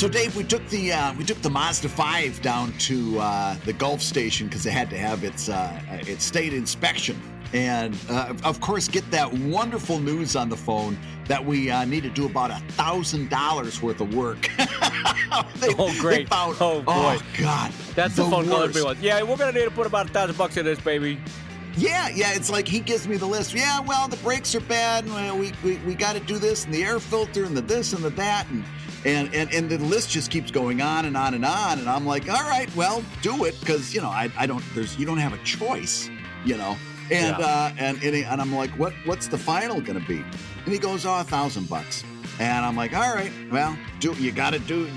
So, Dave, we took the Mazda 5 down to the Gulf station because it had to have its state inspection, and of course, get that wonderful news on the phone that we need to do about $1,000 worth of work. Great! Found, oh boy! Oh God! That's the phone call everyone. Yeah, we're gonna need to put about $1,000 in this, baby. Yeah, it's like he gives me the list. Yeah, well, the brakes are bad. We got to do this, and the air filter, and the this and the that, and the list just keeps going on and on and on. And I'm like, all right, well, do it, because you don't have a choice, And and I'm like, what's the final gonna be? And he goes, $1,000. And I'm like, all right, well, you gotta do.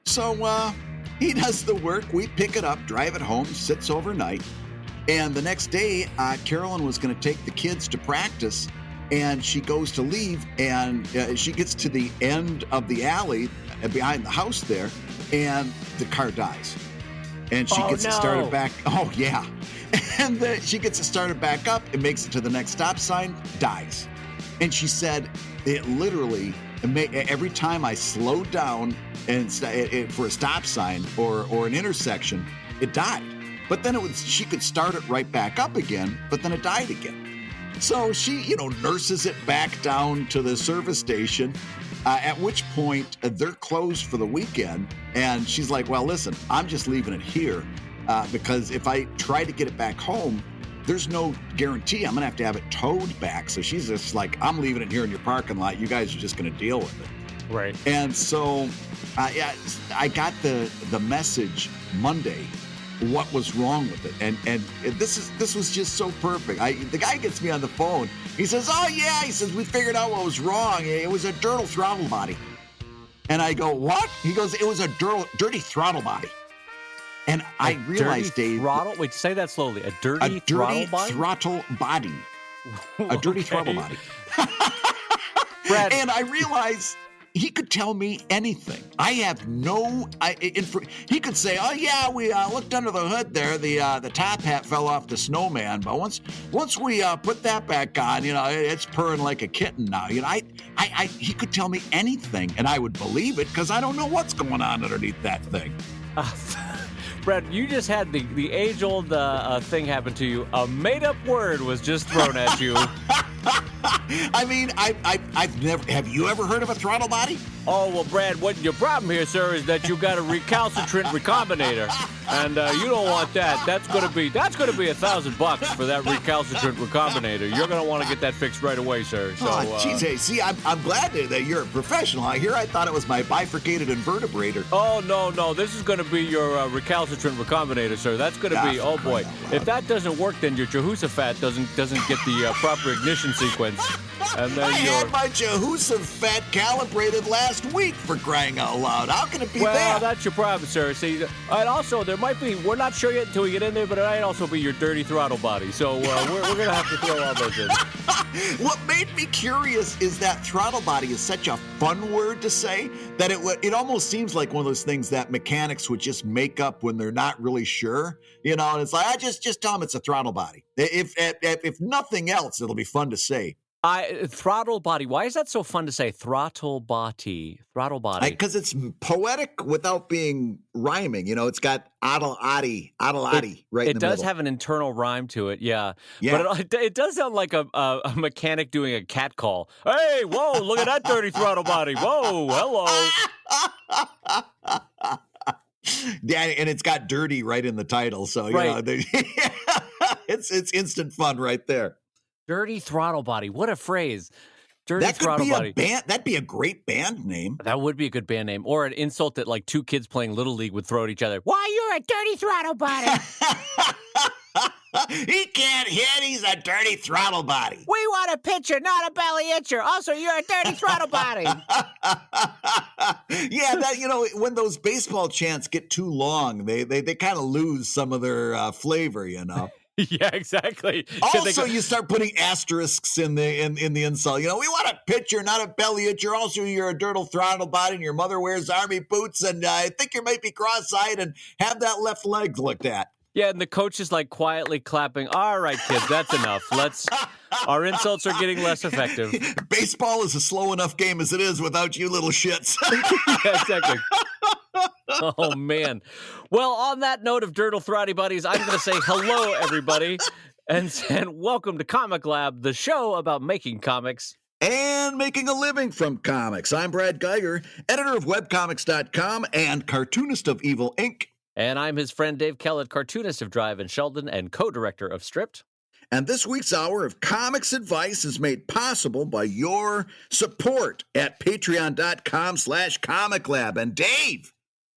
So he does the work. We pick it up, drive it home, sits overnight. And the next day, Carolyn was going to take the kids to practice, and she goes to leave, and she gets to the end of the alley behind the house there, and the car dies. And she gets it started back. Oh, yeah. And she gets it started back up. It makes it to the next stop sign, dies. And she said it literally, every time I slowed down and for a stop sign or an intersection, it died. But then she could start it right back up again, but then it died again. So she, nurses it back down to the service station, at which point they're closed for the weekend. And she's like, well, listen, I'm just leaving it here because if I try to get it back home, there's no guarantee I'm going to have it towed back. So she's just like, I'm leaving it here in your parking lot. You guys are just going to deal with it. Right. And so I got the message Monday what was wrong with it, and this was just so perfect. The guy gets me on the phone. He says, "Oh yeah," he says, "we figured out what was wrong. It was a dirty throttle body." And I go, "What?" He goes, "It was a dirty throttle body." And I realized, Dave, throttle. Wait, say that slowly. A dirty throttle body. A dirty throttle body. Brad. And I realized he could tell me anything. I have he could say, "Oh yeah, we looked under the hood there. The top hat fell off the snowman, but once we put that back on, it's purring like a kitten now." He could tell me anything, and I would believe it because I don't know what's going on underneath that thing. Brad, you just had the age-old thing happen to you. A made-up word was just thrown at you. I mean, I've never. Have you ever heard of a throttle body? Oh well, Brad. What your problem here, sir, is that you've got a recalcitrant recombinator, and you don't want that. That's gonna be $1,000 for that recalcitrant recombinator. You're gonna want to get that fixed right away, sir. So, geez, hey, see, I'm glad that you're a professional. I thought it was my bifurcated invertebrator. Oh no, this is gonna be your recalcitrant recombinator, sir. That's gonna be. Oh boy, if that doesn't work, then your Jehoshaphat doesn't get the proper ignition sequence. And then I had my Jehoshaphat calibrated last week, for crying out loud. How can it be that? Well, that's your problem, sir. See, and also there might be, we're not sure yet until we get in there, but it might also be your dirty throttle body. So we're going to have to throw all those in. What made me curious is that throttle body is such a fun word to say that it almost seems like one of those things that mechanics would just make up when they're not really sure. And it's like, I just tell them it's a throttle body. If nothing else, it'll be fun to say. Throttle body. Why is that so fun to say? Throttle body. Because it's poetic without being rhyming. It's got adel-adi right in the middle. It does have an internal rhyme to it, yeah. But it does sound like a mechanic doing a cat call. Hey, whoa, look at that dirty throttle body. Whoa, hello. Yeah, and it's got dirty right in the title. So, it's instant fun right there. Dirty throttle body. What a phrase. Dirty throttle body. That'd be a great band name. That would be a good band name. Or an insult that like two kids playing Little League would throw at each other. Why, you're a dirty throttle body. He can't hit. He's a dirty throttle body. We want a pitcher, not a belly itcher. Also, you're a dirty throttle body. Yeah, when those baseball chants get too long, they kind of lose some of their flavor, Yeah, exactly. Also, you start putting asterisks in the insult. We want a pitcher, not a belly itcher. Also, you're a dirty throttle body, and your mother wears army boots, and I think you might be cross-eyed and have that left leg looked at. Yeah, and the coach is like quietly clapping. All right, kids, that's enough. Our insults are getting less effective. Baseball is a slow enough game as it is without you little shits. Yeah, exactly. Oh, man. Well, on that note of Dirtle Throtty Buddies, I'm going to say hello, everybody, and welcome to Comic Lab, the show about making comics. And making a living from comics. I'm Brad Geiger, editor of webcomics.com and cartoonist of Evil Inc. And I'm his friend Dave Kellett, cartoonist of Drive and Sheldon and co-director of Stripped. And this week's hour of comics advice is made possible by your support at patreon.com/comiclab. And Dave,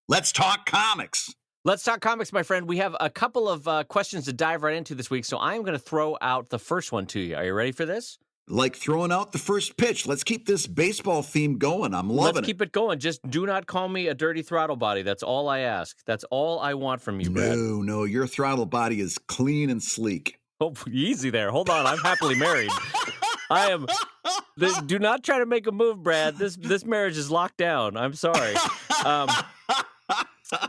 let's talk comics. Let's talk comics, my friend. We have a couple of questions to dive right into this week, so I'm going to throw out the first one to you. Are you ready for this? Like throwing out the first pitch. Let's keep this baseball theme going. I'm loving it. Let's keep it going. Just do not call me a dirty throttle body. That's all I ask. That's all I want from you, Brad. No, your throttle body is clean and sleek. Oh, easy there. Hold on. I'm happily married. I am. Do not try to make a move, Brad. This marriage is locked down. I'm sorry.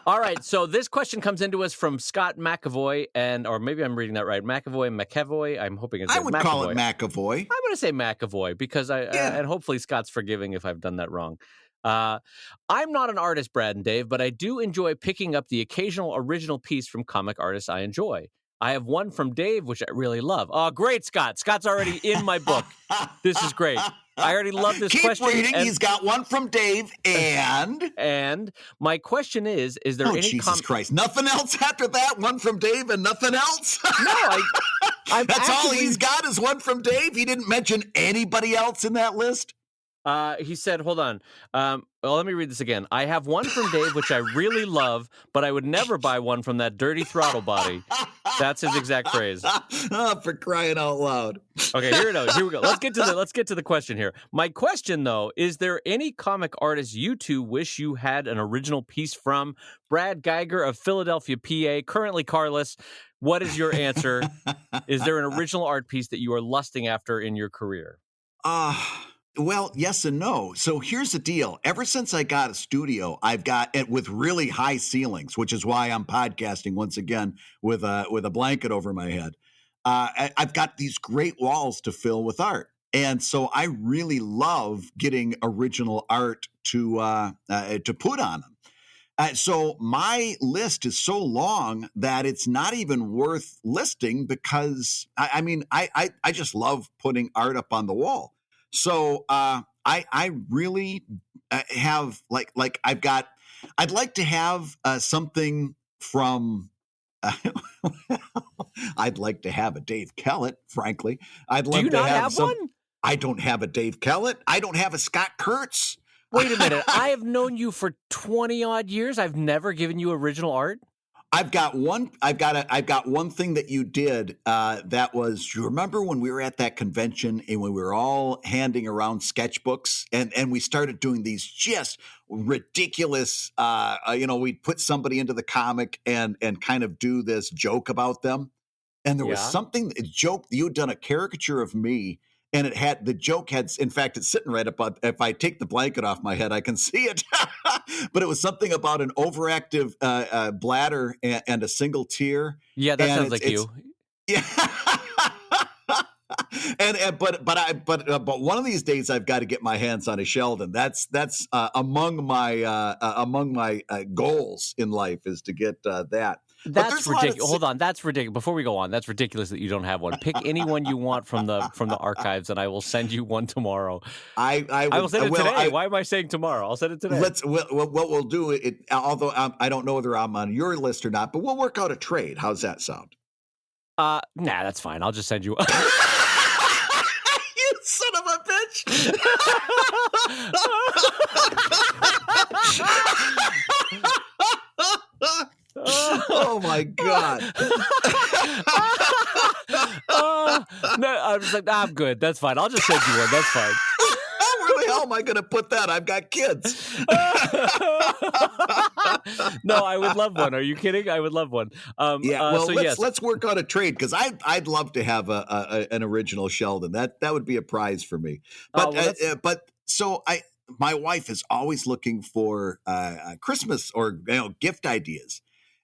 All right. So this question comes into us from Scott McAvoy, or maybe I'm reading that right. McAvoy. I'm hoping it's. I would McAvoy. call it McAvoy. I'm going to say McAvoy because and hopefully Scott's forgiving if I've done that wrong. I'm not an artist, Brad and Dave, but I do enjoy picking up the occasional original piece from comic artists I enjoy. I have one from Dave, which I really love. Oh, great, Scott. Scott's already in my book. This is great. I already love this question. Keep reading. He's got one from Dave, and... And my question is there any... Jesus Christ. Nothing else after that? One from Dave and nothing else? No, That's all he's got is one from Dave? He didn't mention anybody else in that list? He said, hold on. Well, let me read this again. I have one from Dave, which I really love, but I would never buy one from that dirty throttle body. That's his exact phrase. Oh, for crying out loud. Okay, here we go. Let's get to the question here. My question, though, is there any comic artist you two wish you had an original piece from? Brad Geiger of Philadelphia, PA, currently carless. What is your answer? Is there an original art piece that you are lusting after in your career? Well, yes and no. So here's the deal. Ever since I got a studio, I've got it with really high ceilings, which is why I'm podcasting once again with a blanket over my head. I've got these great walls to fill with art. And so I really love getting original art to put on them. So my list is so long that it's not even worth listing because, I just love putting art up on the wall. So I really have I'd like to have something from I'd like to have a Dave Kellett, frankly. I'd love Do you to not have one? I don't have a Dave Kellett. I don't have a Scott Kurtz. Wait a minute. I have known you for 20 odd years. I've never given you original art. I've got one thing that you did that was, you remember when we were at that convention and when we were all handing around sketchbooks and we started doing these just ridiculous, we'd put somebody into the comic and kind of do this joke about them. And there was a joke, you'd done a caricature of me. And the joke had, in fact, it's sitting right above, if I take the blanket off my head, I can see it. But it was something about an overactive bladder and a single tear. Yeah, that sounds like you. Yeah. But one of these days I've got to get my hands on a Sheldon. That's among my goals in life is to get that. That's ridiculous. Hold on, that's ridiculous. Before we go on, that's ridiculous that you don't have one. Pick any one you want from the archives, and I will send you one tomorrow. I will send it today. Why am I saying tomorrow? I'll send it today. What we'll do, although I don't know whether I'm on your list or not, but we'll work out a trade. How's that sound? Nah, that's fine. I'll just send you. You son of a bitch! Oh my God. No, I was like, I'm good. That's fine. I'll just send you one. That's fine. Where the hell am I going to put that? I've got kids. No, I would love one. Are you kidding? I would love one. Let's work on a trade because I'd love to have an original Sheldon. That would be a prize for me. But my wife is always looking for Christmas or gift ideas.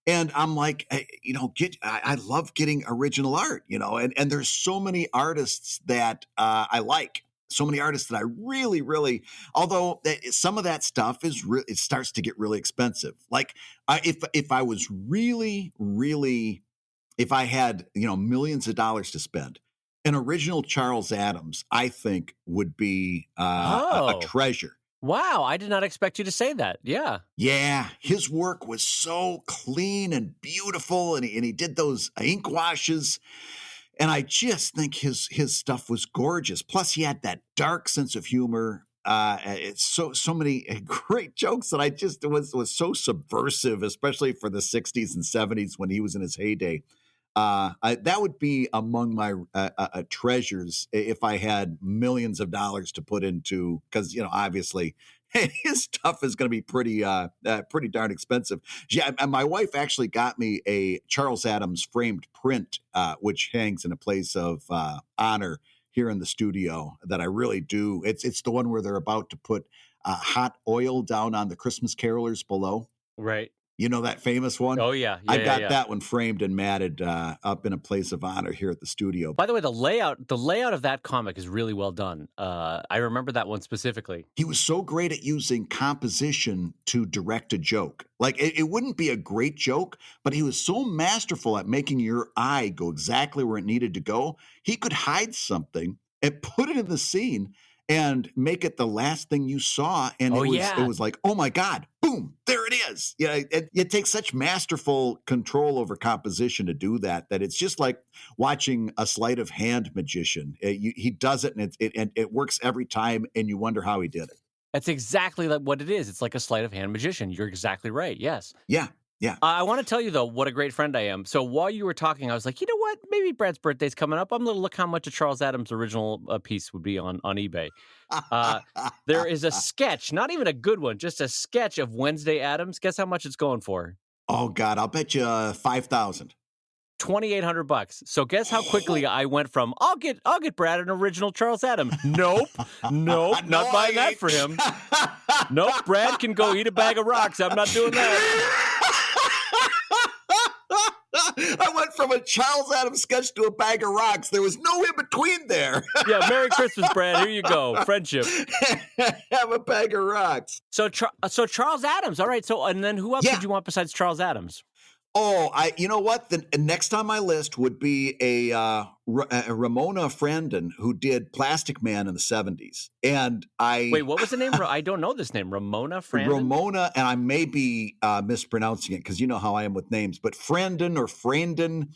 And I'm like, I love getting original art, and there's so many artists that I like. So many artists that I really, really, although some of that stuff it starts to get really expensive. Like if I was really, really, if I had, millions of dollars to spend, an original Charles Adams, I think would be a Oh, treasure. wow. I did not expect you to say that. Yeah. Yeah, his work was so clean and beautiful, and he did those ink washes, and I just think his stuff was gorgeous. Plus, he had that dark sense of humor. It's so many great jokes that I just was so subversive, especially for the '60s and '70s when he was in his heyday. That would be among my treasures if I had millions of dollars to put into, because obviously his stuff is going to be pretty darn expensive. Yeah, and my wife actually got me a Charles Adams framed print, which hangs in a place of honor here in the studio. That I really do. It's the one where they're about to put hot oil down on the Christmas carolers below. Right. You know that famous one? Oh, yeah. Yeah. I've Yeah. got Yeah. that one framed and matted up in a place of honor here at the studio. By the way, the layout of that comic is really well done. I remember that one specifically. He was so great at using composition to direct a joke. Like it wouldn't be a great joke, but he was so masterful at making your eye go exactly where it needed to go. He could hide something and put it in the scene and make it the last thing you saw. And Oh, it yeah. was like, oh my God, boom, there it is. Yeah, it takes such masterful control over composition to do that it's just like watching a sleight of hand magician. He does it, and it works every time, and you wonder how he did it. That's exactly like what it is. It's like a sleight of hand magician. You're exactly right. Yes. Yeah, yeah. I want to tell you, though, what a great friend I am. So while you were talking, I was like, you know what? Maybe Brad's birthday's coming up. I'm going to look how much a Charles Adams original piece would be on eBay. There is a sketch, not even a good one, just a sketch of Wednesday Addams. Guess how much it's going for? Oh God, I'll bet you 5,000. $2,800. So guess how quickly I went from I'll get Brad an original Charles Adams. Nope, not No, buying that for him. Nope, Brad can go eat a bag of rocks. I'm not doing that. I went from a Charles Adams sketch to a bag of rocks. There was no in between there. Yeah, Merry Christmas, Brad. Here you go, friendship. Have a bag of rocks. So Charles Adams. All right. So and then who else Yeah. did you want besides Charles Adams? Oh, you know what? The next on my list would be a Ramona Frandon, who did Plastic Man in the '70s. And Wait, what was the name? I don't know this name. Ramona Frandon? Ramona, and I may be mispronouncing it because you know how I am with names, but Frandon or Frandon.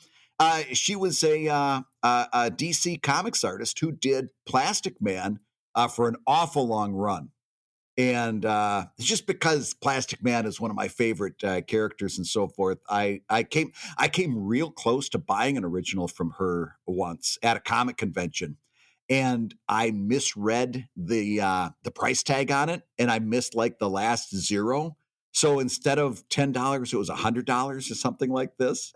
She was a DC Comics artist who did Plastic Man for an awful long run. And just because Plastic Man is one of my favorite characters and so forth, I came real close to buying an original from her once at a comic convention, and I misread the price tag on it, and I missed like the last zero. So instead of $10, it was $100 or something like this.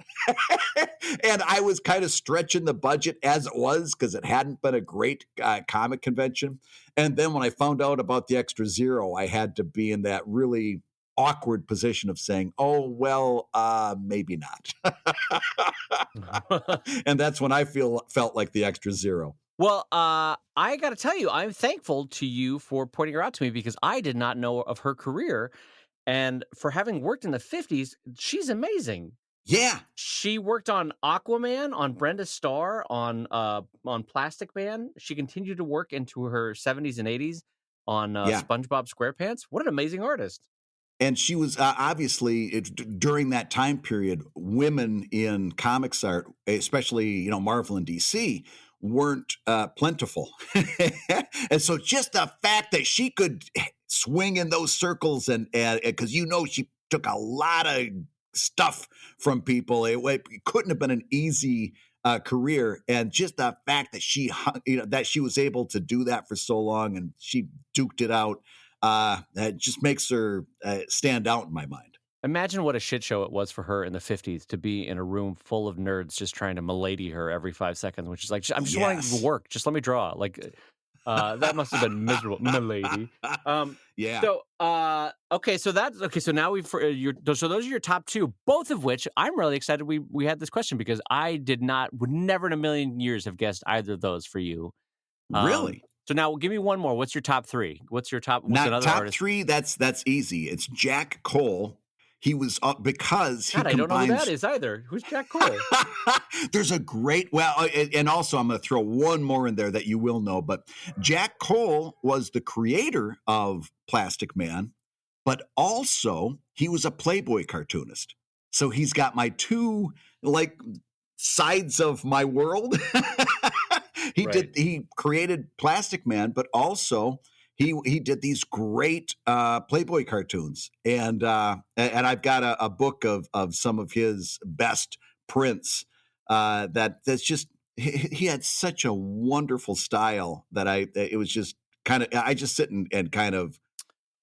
And I was kind of stretching the budget as it was because it hadn't been a great comic convention. And then when I found out about the extra zero, I had to be in that really awkward position of saying, oh, well, maybe not. And that's when I felt like the extra zero. Well, I got to tell you, I'm thankful to you for pointing her out to me because I did not know of her career. And for having worked in the 50s, she's amazing. Yeah. She worked on Aquaman, on Brenda Starr, on Plastic Man. She continued to work into her 70s and 80s on SpongeBob SquarePants. What an amazing artist. And she was obviously during that time period, women in comics art, especially Marvel and DC, weren't plentiful. And so just the fact that she could swing in those circles and because she took a lot of stuff from people, it couldn't have been an easy career. And just the fact that she was able to do that for so long and she duked it out, that just makes her stand out in my mind. Imagine what a shit show it was for her in the 50s to be in a room full of nerds just trying to milady her every 5 seconds, which is like, I'm just wanting to work. Just let me draw. Like, That must have been miserable, milady. Yeah. Okay. So that's okay. So now so those are your top two, both of which I'm really excited we had this question because I would never in a million years have guessed either of those for you. Really? So now give me one more. What's your top three? What's Not another top artist? three. That's easy. It's Jack Cole. He was because he God, I don't know who that combines. is either. Who's Jack Cole? There's a great and also I'm going to throw one more in there that you will know. But Jack Cole was the creator of Plastic Man, but also he was a Playboy cartoonist. So he's got my two like sides of my world. Right. He created Plastic Man, but also he did these great Playboy cartoons, and I've got a book of some of his best prints. That's just he had such a wonderful style that it was just kind of I just sit and kind of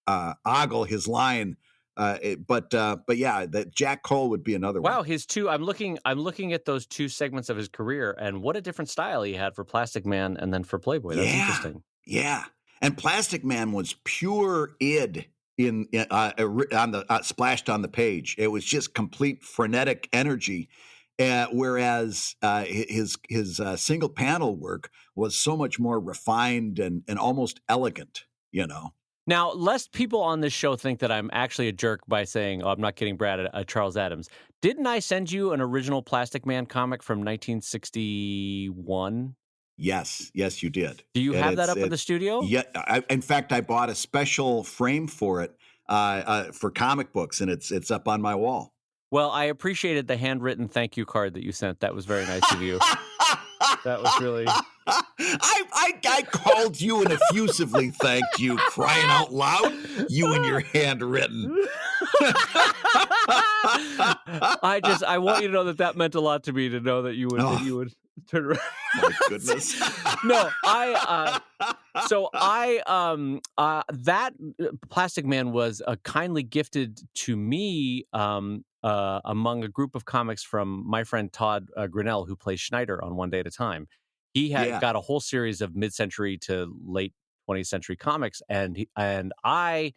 ogle his line. But yeah, that Jack Cole would be another one. Wow, his two. I'm looking at those two segments of his career, and what a different style he had for Plastic Man and then for Playboy. That's Yeah, interesting. yeah. And Plastic Man was pure id on the splashed on the page. It was just complete frenetic energy. Whereas his single panel work was so much more refined and almost elegant. You know. Now, lest people on this show think that I'm actually a jerk by saying, "Oh, I'm not getting Brad a Charles Adams." Didn't I send you an original Plastic Man comic from 1961? Yes, you did. Do you And have that up in the studio? Yeah, in fact, I bought a special frame for it for comic books, and it's up on my wall. Well, I appreciated the handwritten thank you card that you sent. That was very nice of you. That was really. I called you and effusively thanked you, crying out loud. You and your handwritten. I want you to know that meant a lot to me to know that you would turn around. My goodness. No, that Plastic Man was kindly gifted to me among a group of comics from my friend Todd Grinnell, who plays Schneider on One Day at a Time. He had got a whole series of mid-century to late 20th century comics, and I,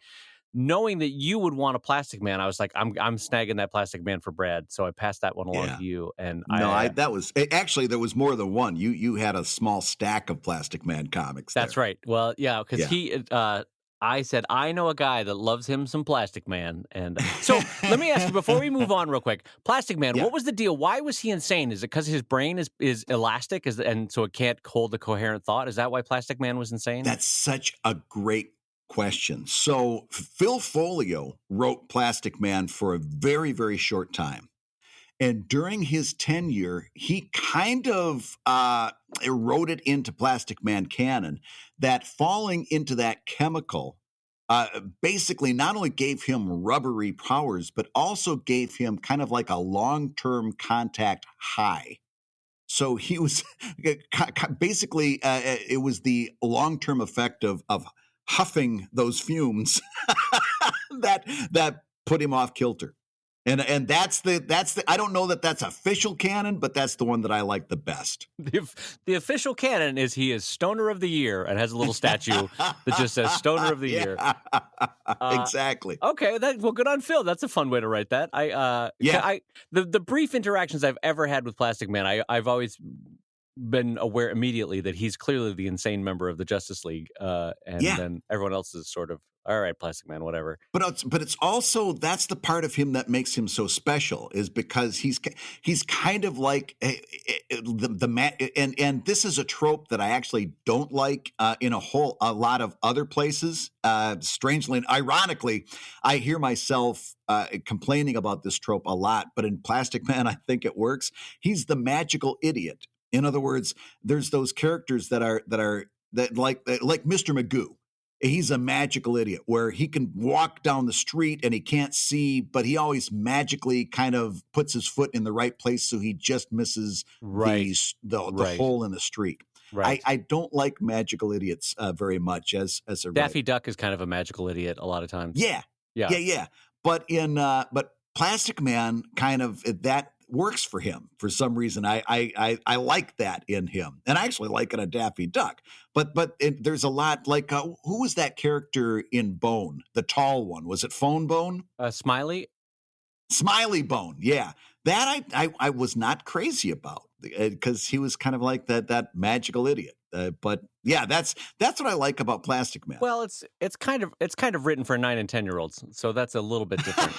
knowing that you would want a Plastic Man, I was like, I'm snagging that Plastic Man for Brad, so I passed that one along to you. And that was actually there was more than one. You had a small stack of Plastic Man comics. That's right. Well, yeah, because I said, I know a guy that loves him some Plastic Man. And so let me ask you, before we move on real quick, Plastic Man, what was the deal? Why was he insane? Is it because his brain is elastic and so it can't hold a coherent thought? Is that why Plastic Man was insane? That's such a great question. So Phil Folio wrote Plastic Man for a very, very short time. And during his tenure, he kind of eroded into Plastic Man canon that falling into that chemical basically not only gave him rubbery powers, but also gave him kind of like a long-term contact high. So he was basically, it was the long-term effect of huffing those fumes that put him off kilter. And that's the I don't know that that's official canon, but that's the one that I like the best. The official canon is he is Stoner of the Year and has a little statue that just says Stoner of the Year. Exactly. Okay, well, good on Phil. That's a fun way to write that. The brief interactions I've ever had with Plastic Man, I've always been aware immediately that he's clearly the insane member of the Justice League, then everyone else is sort of, all right, Plastic Man, whatever. But it's also, that's the part of him that makes him so special, is because he's kind of like the man, and this is a trope that I actually don't like in a lot of other places. Strangely and ironically, I hear myself complaining about this trope a lot, but in Plastic Man, I think it works. He's the magical idiot. In other words, there's those characters that like Mr. Magoo. He's a magical idiot where he can walk down the street and he can't see, but he always magically kind of puts his foot in the right place so he just misses the hole in the street. Right. I don't like magical idiots very much as a Daffy Duck is kind of a magical idiot a lot of times. Yeah. But Plastic Man kind of works for him for some reason. I like that in him, and I actually like it in Daffy Duck. There's a lot like who was that character in Bone, the tall one? Was it Phone Bone? Smiley. Smiley Bone, yeah. That I was not crazy about because he was kind of like that magical idiot. But yeah, that's what I like about Plastic Man. Well, it's kind of written for 9 and 10-year-olds, so that's a little bit different.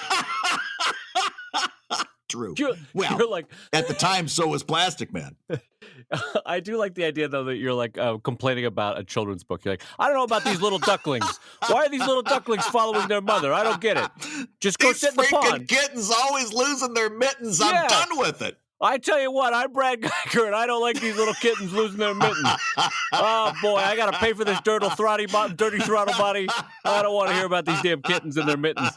True. You're Well, like, at the time, so was Plastic Man. I do like the idea though that you're like complaining about a children's book. You're like, I don't know about these little ducklings. Why are these little ducklings following their mother? I don't get it. Just go These sit in the pond. freaking kittens always losing their mittens. Yeah. I'm done with it. I tell you what, I'm Brad Geiger, and I don't like these little kittens losing their mittens. Oh, boy, I got to pay for this dirty throttle body. I don't want to hear about these damn kittens and their mittens.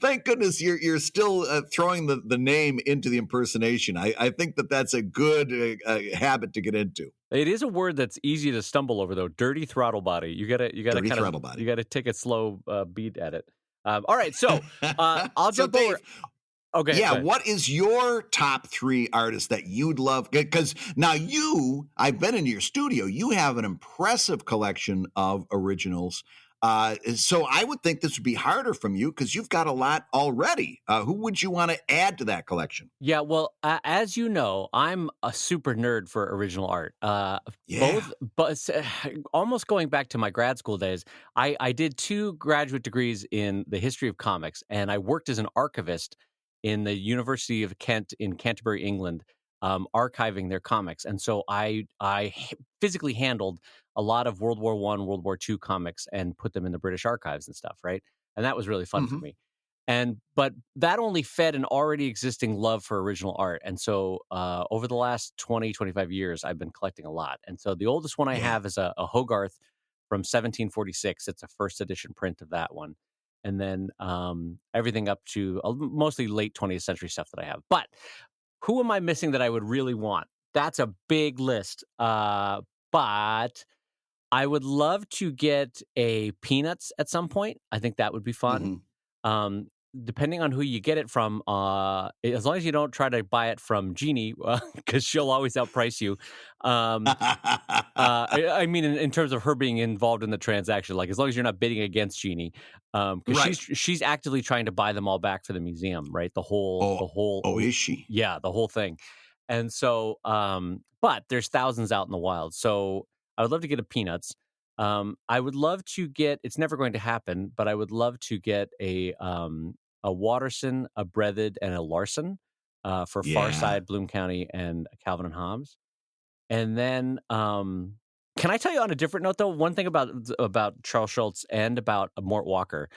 Thank goodness you're still throwing the name into the impersonation. I think that's a good habit to get into. It is a word that's easy to stumble over, though. Dirty throttle body. You gotta Throttle body. You gotta take a slow beat at it. All right, so I'll jump Dave, over. Okay. Yeah, what is your top 3 artists that you'd love? Because now I've been in your studio. You have an impressive collection of originals. So I would think this would be harder from you because you've got a lot already. Who would you want to add to that collection? Yeah, well, as you know, I'm a super nerd for original art. Yeah. Almost going back to my grad school days, I did 2 graduate degrees in the history of comics, and I worked as an archivist in the University of Kent in Canterbury, England, archiving their comics. And so I physically handled a lot of World War I, World War II comics and put them in the British archives and stuff, right? And that was really fun for me. But that only fed an already existing love for original art. And so over the last 20, 25 years, I've been collecting a lot. And so the oldest one I have is a Hogarth from 1746. It's a first edition print of that one. And then everything up to mostly late 20th century stuff that I have. But who am I missing that I would really want? That's a big list. But I would love to get a Peanuts at some point. I think that would be fun. Depending on who you get it from, as long as you don't try to buy it from Jeannie, because she'll always outprice you. I mean, in terms of her being involved in the transaction, like as long as you're not bidding against Jeannie, because she's actively trying to buy them all back for the museum, right? The whole. Oh, is she? Yeah, the whole thing. And so, but there's thousands out in the wild. So I would love to get a Peanuts. I would love to get. It's never going to happen, but I would love to get a Watterson, a Breathed, and a Larson for Farside, Bloom County, and Calvin and Hobbes. And then, can I tell you on a different note, though, one thing about Charles Schultz and about Mort Walker,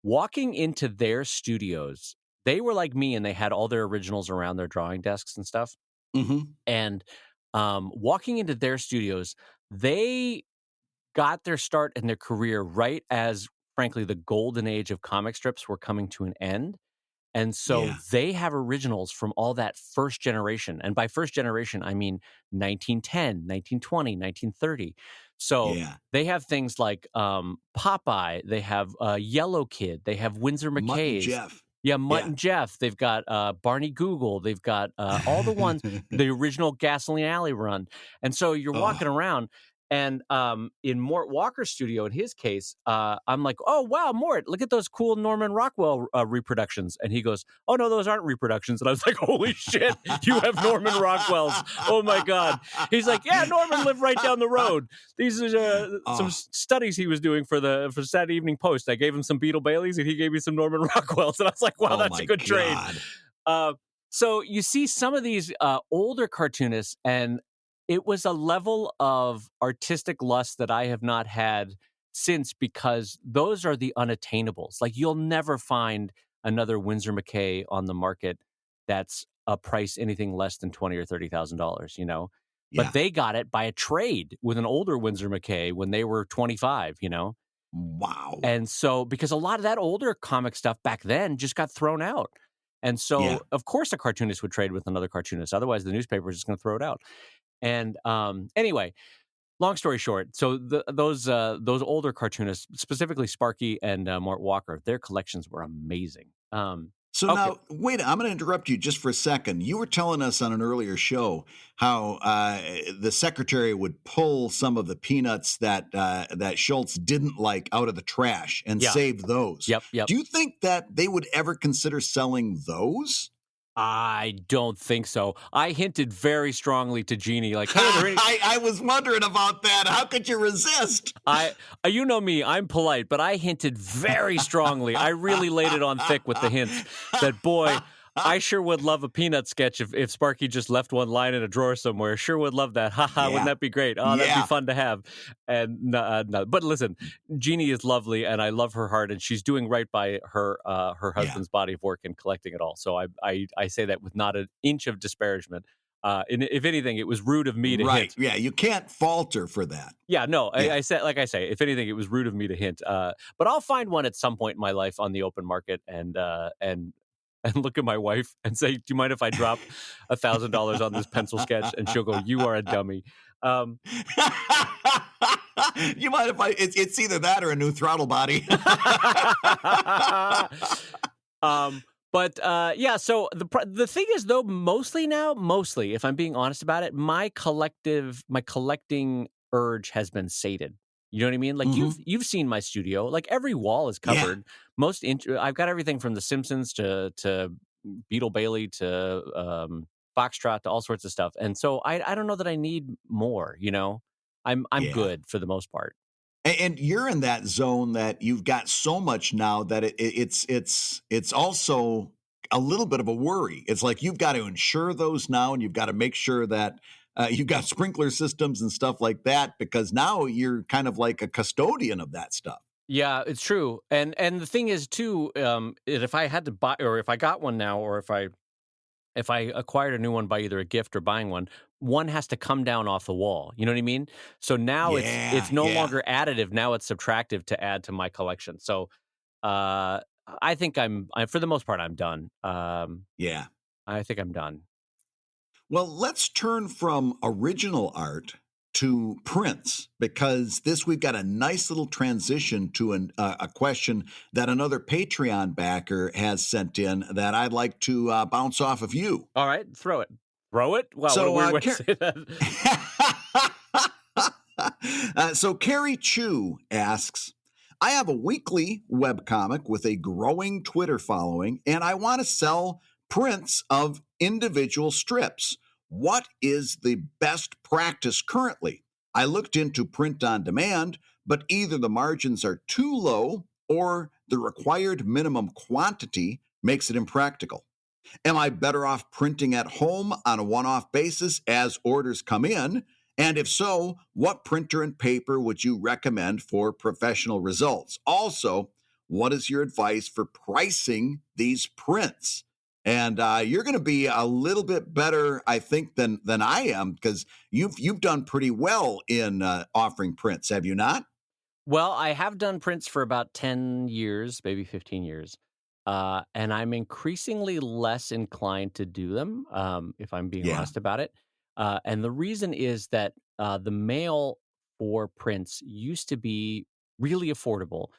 walking into their studios, they were like me, and they had all their originals around their drawing desks and stuff. And walking into their studios, they got their start in their career right as, frankly, the golden age of comic strips were coming to an end. And so they have originals from all that first generation. And by first generation, I mean 1910, 1920, 1930. So they have things like Popeye. They have Yellow Kid. They have Winsor McCay's. Mutt and Jeff. Yeah, Mutt and Jeff. They've got Barney Google. They've got all the ones, the original Gasoline Alley run. And so you're walking around. And in Mort Walker's studio, in his case, I'm like, oh, wow, Mort, look at those cool Norman Rockwell reproductions. And he goes, oh, no, those aren't reproductions. And I was like, holy shit, you have Norman Rockwells. Oh, my God. He's like, yeah, Norman lived right down the road. These are some studies he was doing for Saturday Evening Post. I gave him some Beetle Baileys, and he gave me some Norman Rockwells. And I was like, wow, that's a good trade. So you see some of these older cartoonists, and it was a level of artistic lust that I have not had since, because those are the unattainables. Like, you'll never find another Winsor McCay on the market that's a price anything less than $20,000 or $30,000, you know? But they got it by a trade with an older Winsor McCay when they were 25, you know? Wow. And so, because a lot of that older comic stuff back then just got thrown out. And so, of course, a cartoonist would trade with another cartoonist. Otherwise, the newspaper is just going to throw it out. And anyway, long story short, so those older cartoonists, specifically Sparky and Mort Walker, their collections were amazing. So Okay. now, wait, I'm going to interrupt you just for a second. You were telling us on an earlier show how the secretary would pull some of the peanuts that Schultz didn't like out of the trash and Yeah. save those. Yep. Yep. Do you think that they would ever consider selling those? I don't think so. I hinted very strongly to Jeannie, like, "Hey, they're in." I was wondering about that. How could you resist? I, you know me, I'm polite, but I hinted very strongly. I really laid it on thick with the hints that, boy, I sure would love a peanut sketch if Sparky just left one line in a drawer somewhere. Sure would love that. Haha, wouldn't Yeah. that be great? Oh, that'd be Yeah. fun to have. And no. But listen, Jeannie is lovely, and I love her heart, and she's doing right by her Yeah. husband's body of work and collecting it all. So I say that with not an inch of disparagement. And if anything, it was rude of me to Right. hint. Yeah. You can't falter for that. Yeah, no, Yeah. I said, like I say, if anything, it was rude of me to hint. But I'll find one at some point in my life on the open market and look at my wife and say, "Do you mind if I drop $1,000 on this pencil sketch?" And she'll go, "You are a dummy." Um, You mind if it's either that or a new throttle body. um, but yeah. So the thing is, though, mostly, if I'm being honest about it, my collecting urge has been sated. You know what I mean? Like Hmm. you've seen my studio. Like every wall is Yeah. covered. I've got everything from The Simpsons to Beetle Bailey to Foxtrot to all sorts of stuff. And so I don't know that I need more. You know, I'm Yeah. good for the most part. And you're in that zone that you've got so much now that it's also a little bit of a worry. It's like you've got to insure those now, and you've got to make sure that you've got sprinkler systems and stuff like that, because now you're kind of like a custodian of that stuff. Yeah, it's true. And the thing is too, if I had to buy, or if I got one now, or if I acquired a new one by either a gift or buying one has to come down off the wall. You know what I mean? So now Yeah, it's no yeah, longer additive. Now it's subtractive to add to my collection. So I think for the most part I'm done. yeah. I think I'm done. Well, let's turn from original art to prints, because this we've got a nice little transition to a question that another Patreon backer has sent in that I'd like to bounce off of you. All right, throw it. Throw it? Wow, what a So, weird way to say that. so Carrie Chu asks, I have a weekly webcomic with a growing Twitter following, and I want to sell prints of individual strips. What is the best practice currently? I looked into print on demand, but either the margins are too low or the required minimum quantity makes it impractical. Am I better off printing at home on a one off basis as orders come in? And if so, what printer and paper would you recommend for professional results? Also, what is your advice for pricing these prints? And you're going to be a little bit better, I think, than I am, because you've done pretty well in offering prints, have you not? Well, I have done prints for about 10 years, maybe 15 years. And I'm increasingly less inclined to do them, if I'm being Yeah. honest about it. And the reason is that the mail for prints used to be really affordable.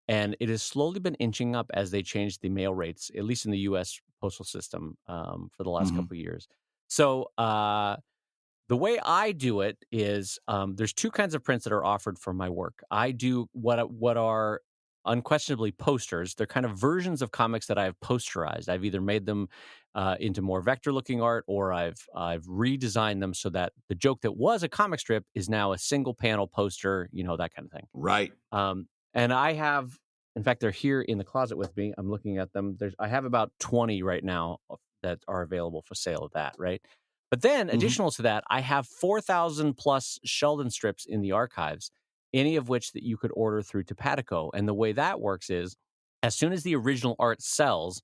And it has slowly been inching up as they changed the mail rates, at least in the US postal system, for the last Hmm. couple of years. So, the way I do it is there's two kinds of prints that are offered for my work. I do what are unquestionably posters. They're kind of versions of comics that I've posterized. I've either made them into more vector-looking art, or I've redesigned them so that the joke that was a comic strip is now a single panel poster. You know, that kind of thing. Right. And I have, in fact, they're here in the closet with me. I'm looking at them. I have about 20 right now that are available for sale of that, right? But then, Hmm. additional to that, I have 4,000 plus Sheldon strips in the archives, any of which that you could order through Topatico. And the way that works is, as soon as the original art sells,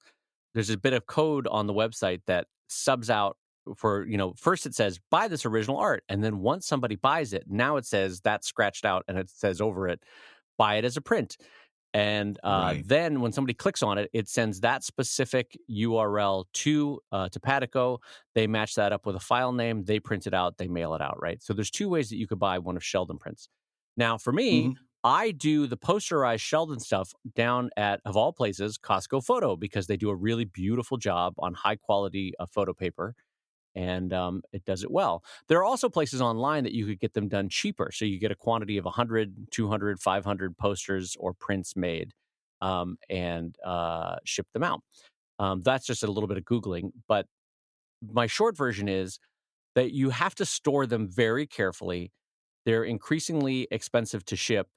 there's a bit of code on the website that subs out for, first it says, buy this original art. And then once somebody buys it, now it says that's scratched out and it says over it, buy it as a print. And Right. then when somebody clicks on it, it sends that specific URL to Patico. They match that up with a file name. They print it out. They mail it out, right? So there's two ways that you could buy one of Sheldon prints. Now, for me, Hmm. I do the posterized Sheldon stuff down at, of all places, Costco Photo, because they do a really beautiful job on high quality photo paper, and it does it well. There are also places online that you could get them done cheaper. So you get a quantity of 100, 200, 500 posters or prints made, and ship them out. That's just a little bit of Googling. But my short version is that you have to store them very carefully. They're increasingly expensive to ship.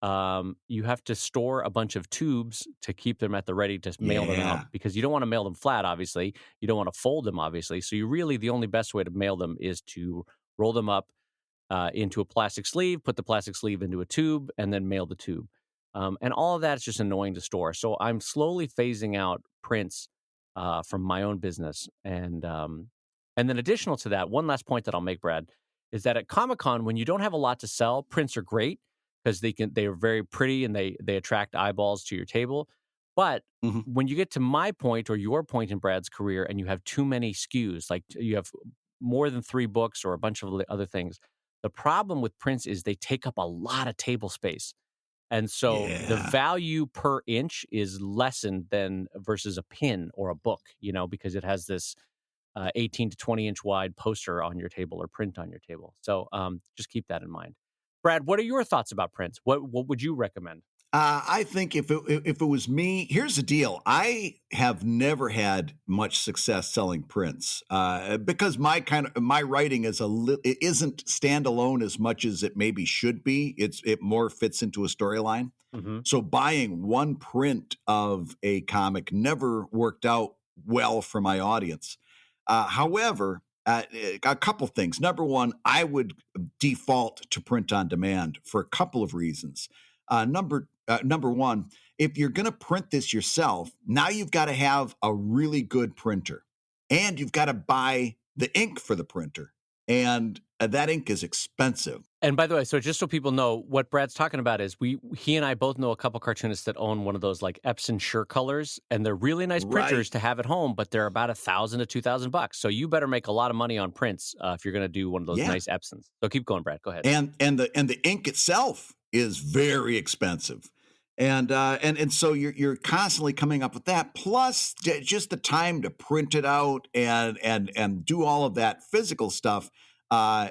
You have to store a bunch of tubes to keep them at the ready to mail them out, Yeah. because you don't want to mail them flat, obviously. You don't want to fold them, obviously. So you really, the only best way to mail them is to roll them up into a plastic sleeve, put the plastic sleeve into a tube, and then mail the tube. And all of that is just annoying to store. So I'm slowly phasing out prints from my own business. And then additional to that, one last point that I'll make, Brad, is that at Comic-Con, when you don't have a lot to sell, prints are great because they are very pretty and they attract eyeballs to your table. But Mhm. when you get to my point or your point in Brad's career and you have too many SKUs, like you have more than 3 books or a bunch of other things, the problem with prints is they take up a lot of table space. And so the Yeah. value per inch is lessened than versus a pin or a book, because it has this 18 to 20 inch wide poster on your table or print on your table. So just keep that in mind. Brad, what are your thoughts about prints? What would you recommend? I think if it was me, here's the deal. I have never had much success selling prints because my writing it isn't standalone as much as it maybe should be. It more fits into a storyline. Hmm. So buying one print of a comic never worked out well for my audience. However, a couple things. Number one, I would default to print on demand for a couple of reasons. Number one, if you're going to print this yourself, now you've got to have a really good printer, and you've got to buy the ink for the printer, and that ink is expensive. And by the way, so just so people know, what Brad's talking about is he and I both know a couple cartoonists that own one of those like Epson Sure Colors, and they're really nice printers Right. to have at home, but they're about $1,000 to $2,000. So you better make a lot of money on prints if you're going to do one of those Yeah. nice Epsons. So keep going, Brad. Go ahead. And the ink itself is very expensive. And so you're constantly coming up with that, plus just the time to print it out and do all of that physical stuff.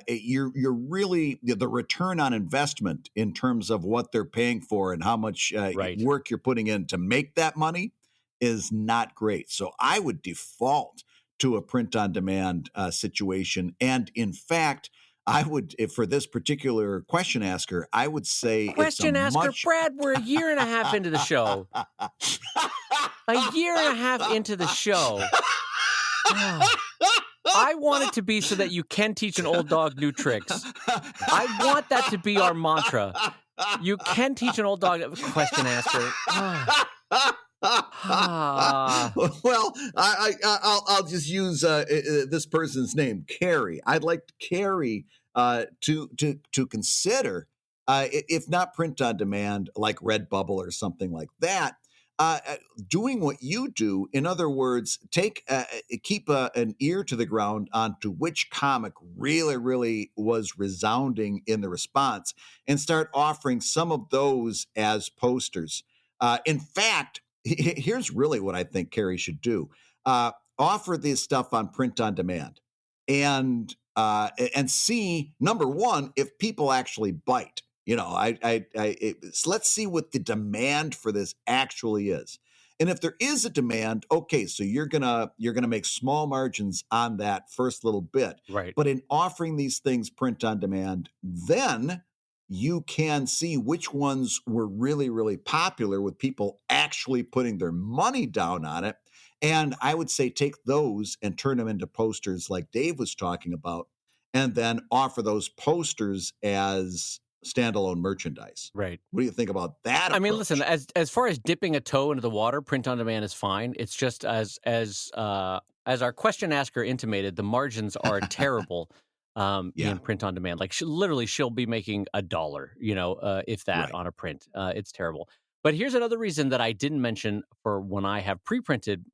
You're really the return on investment in terms of what they're paying for and how much Right. work you're putting in to make that money is not great. So I would default to a print on demand situation, and in fact, I would, if for this particular question asker, I would say it's a Question asker much. Brad, we're a year and a half into the show. A year and a half into the show. Oh, I want it to be so that you can teach an old dog new tricks. I want that to be our mantra. You can teach an old dog. Question asker. Ah. Well, I'll just use this person's name, Carrie. I'd like Carrie to consider, if not print on demand, like Redbubble or something like that. Doing what you do, in other words, keep an ear to the ground onto which comic really was resounding in the response, and start offering some of those as posters. In fact, here's really what I think Carrie should do: offer this stuff on print on demand, and see, number one, if people actually bite. Let's see what the demand for this actually is. And if there is a demand, okay, so you're gonna make small margins on that first little bit. Right. But in offering these things print on demand, then you can see which ones were really popular with people actually putting their money down on it. And I would say take those and turn them into posters like Dave was talking about, and then offer those posters as standalone merchandise. Right. What do you think about that I mean, listen, approach? as far as dipping a toe into the water, print on demand is fine. It's just as our question asker intimated, the margins are terrible Yeah, in print on demand. Like literally, she'll be making $1, if that, right. on a print. It's terrible. But here's another reason that I didn't mention for when I have pre-printed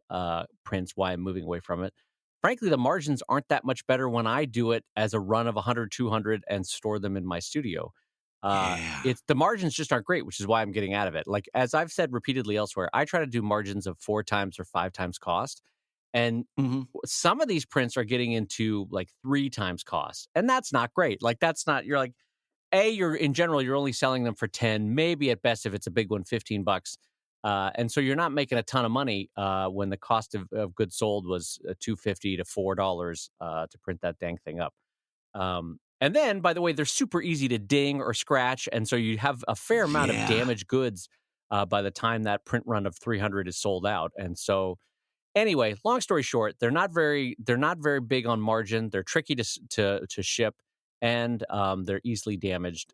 prints, why I'm moving away from it. Frankly, the margins aren't that much better when I do it as a run of 100, 200 and store them in my studio. Yeah. It's the margins just aren't great, which is why I'm getting out of it. Like as I've said repeatedly elsewhere, I try to do margins of 4 times or 5 times cost, and Hmm. some of these prints are getting into like 3 times cost, and that's not great. Like that's not you're like you're in general you're only selling them for 10, maybe at best if it's a big one, $15. And so you're not making a ton of money when the cost of goods sold was $2.50 to $4 to print that dang thing up. And then, by the way, they're super easy to ding or scratch, and so you have a fair amount of Yeah. damaged goods by the time that print run of 300 is sold out. And so, anyway, long story short, they're not very big on margin. They're tricky to ship, and they're easily damaged.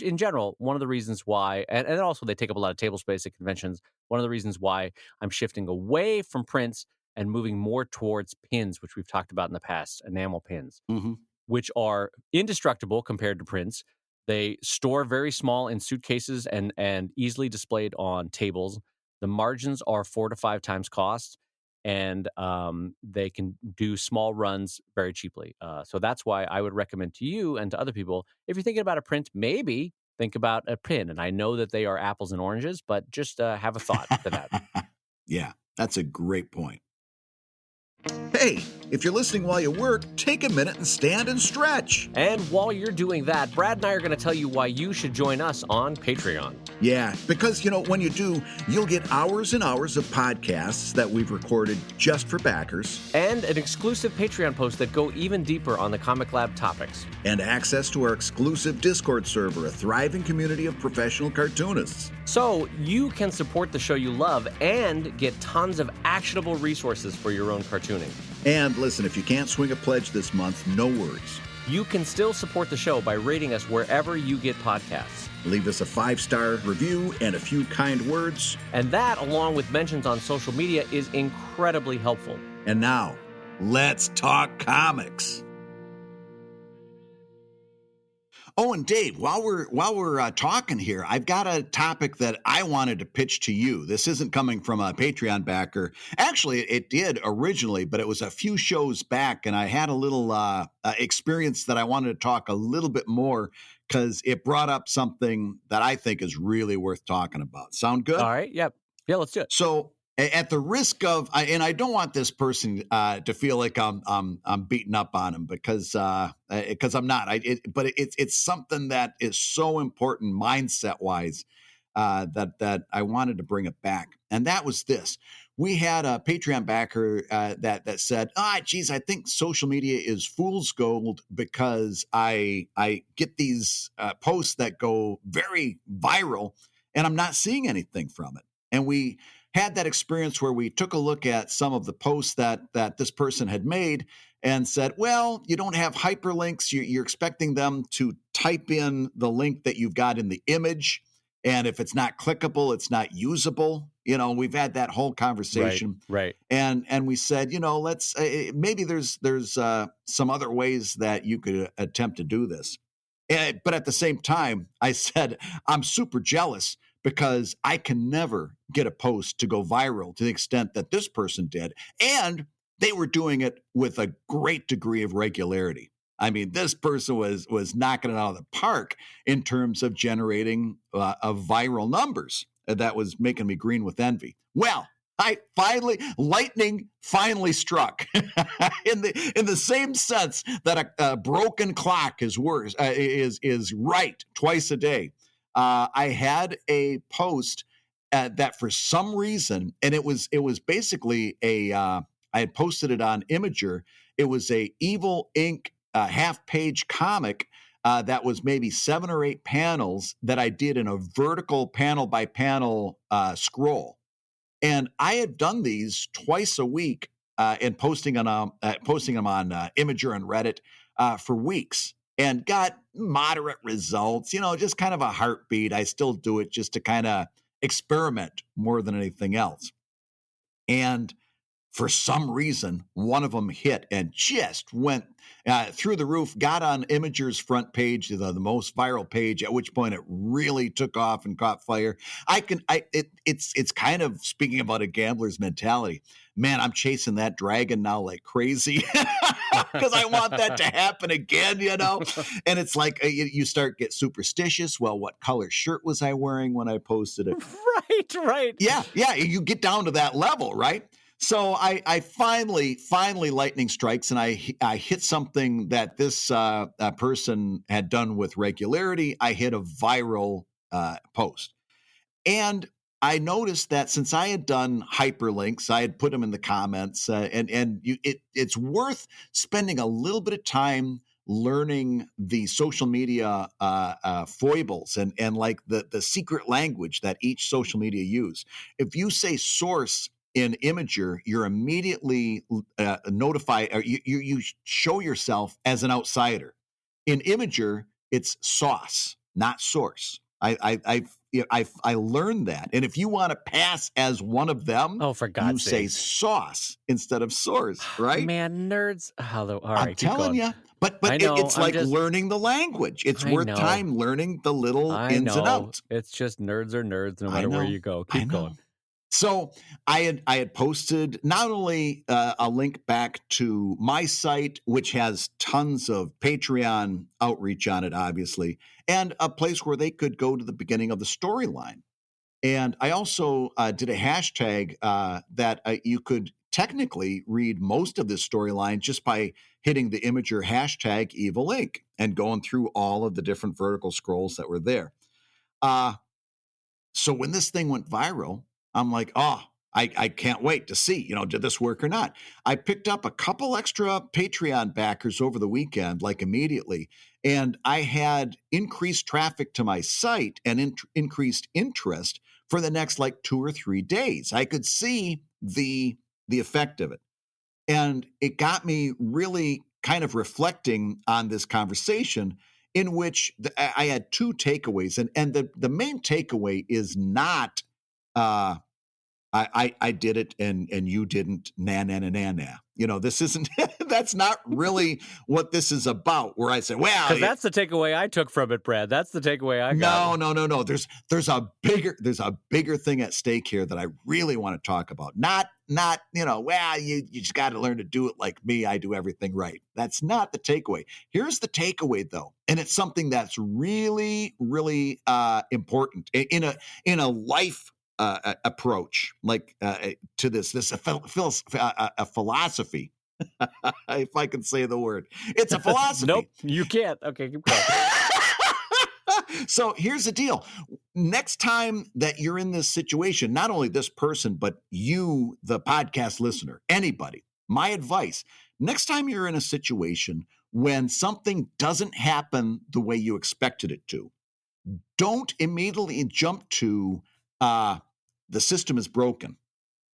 In general, one of the reasons why, and also they take up a lot of table space at conventions. One of the reasons why I'm shifting away from prints and moving more towards pins, which we've talked about in the past, enamel pins, Hmm. which are indestructible compared to prints. They store very small in suitcases and easily displayed on tables. The margins are 4 to 5 times cost, and they can do small runs very cheaply. So that's why I would recommend to you and to other people, if you're thinking about a print, maybe think about a pin. And I know that they are apples and oranges, but just have a thought to that. Yeah, that's a great point. Hey, if you're listening while you work, take a minute and stand and stretch. And while you're doing that, Brad and I are going to tell you why you should join us on Patreon. Yeah, because, when you do, you'll get hours and hours of podcasts that we've recorded just for backers, And an exclusive Patreon post that go even deeper on the Comic Lab topics. and access to our exclusive Discord server, a thriving community of professional cartoonists. So you can support the show you love and get tons of actionable resources for your own cartooning. And listen, if you can't swing a pledge this month, no worries. You can still support the show by rating us wherever you get podcasts. Leave us a 5-star review and a few kind words. And that, along with mentions on social media, is incredibly helpful. And now, let's talk comics. Oh, and Dave, while we're talking here, I've got a topic that I wanted to pitch to you. This isn't coming from a Patreon backer. Actually, it did originally, but it was a few shows back, and I had a little experience that I wanted to talk a little bit more because it brought up something that I think is really worth talking about. Sound good? All right. Yep. Yeah, let's do it. So, at the risk of, and I don't want this person to feel like I'm beating up on him because I'm not. But it's something that is so important mindset wise that I wanted to bring it back, and that was this. We had a Patreon backer that said, geez, I think social media is fool's gold because I get these posts that go very viral, and I'm not seeing anything from it. And we had that experience where we took a look at some of the posts that this person had made and said, well, you don't have hyperlinks. You're expecting them to type in the link that you've got in the image. And if it's not clickable, it's not usable. We've had that whole conversation. Right. And we said, let's maybe there's some other ways that you could attempt to do this. But at the same time, I said, I'm super jealous because I can never get a post to go viral to the extent that this person did. And they were doing it with a great degree of regularity. I mean, this person was knocking it out of the park in terms of generating viral numbers. That was making me green with envy. Well, lightning finally struck in the same sense that a broken clock is right twice a day. I had a post that for some reason, and it was basically I had posted it on Imager. It was a Evil Inc. Half-page comic that was maybe 7 or 8 panels that I did in a vertical panel by panel scroll. And I had done these twice a week and posting them on Imager and Reddit for weeks and got moderate results, just kind of a heartbeat. I still do it just to kind of experiment more than anything else. And For some reason, one of them hit and just went through the roof, got on Imager's front page, the most viral page, at which point it really took off and caught fire. It's kind of, speaking about a gambler's mentality, man, I'm chasing that dragon now like crazy because I want that to happen again, And it's like you start get superstitious. Well, what color shirt was I wearing when I posted it? Right. Yeah, you get down to that level, right? So I finally lightning strikes, and I hit something that this person had done with regularity. I hit a viral post, and I noticed that since I had done hyperlinks, I had put them in the comments, it's worth spending a little bit of time learning the social media foibles and like the secret language that each social media use. If you say source in Imager, you're immediately notified, or you show yourself as an outsider. In Imager, it's sauce, not source. I learned that, and if you want to pass as one of them, Oh, for you God's say sake. sauce instead of source, right? Man, nerds. Hello. All I'm right, keep telling going. you, but I know. it's I'm like just. learning the language. It's I worth know. time learning the little I ins and know. outs. It's just nerds are nerds no I matter where know, you go. I Keep know. going. So I had posted not only a link back to my site, which has tons of Patreon outreach on it, obviously, and a place where they could go to the beginning of the storyline. And I also did a hashtag that you could technically read most of this storyline just by hitting the Imager hashtag Evil Inc. and going through all of the different vertical scrolls that were there. So when this thing went viral, I'm like, oh, I can't wait to see, did this work or not? I picked up a couple extra Patreon backers over the weekend, like immediately, and I had increased traffic to my site and increased interest for the next like 2 or 3 days. I could see the effect of it. And it got me really kind of reflecting on this conversation in which I had two takeaways. And the main takeaway is not, I did it and you didn't, nah. This isn't, that's not really what this is about, where I say, well, Because that's the takeaway I took from it, Brad. That's the takeaway I got. No. There's a bigger thing at stake here that I really want to talk about. Not well, you just got to learn to do it like me. I do everything right. That's not the takeaway. Here's the takeaway though, and it's something that's really, really important in a life approach, like to this a philosophy. If I can say the word, it's a philosophy. Nope, you can't. Okay, keep going. So here's the deal. Next time that you're in this situation, not only this person, but you, the podcast listener, anybody, my advice, next time you're in a situation when something doesn't happen the way you expected it to, don't immediately jump to the system is broken.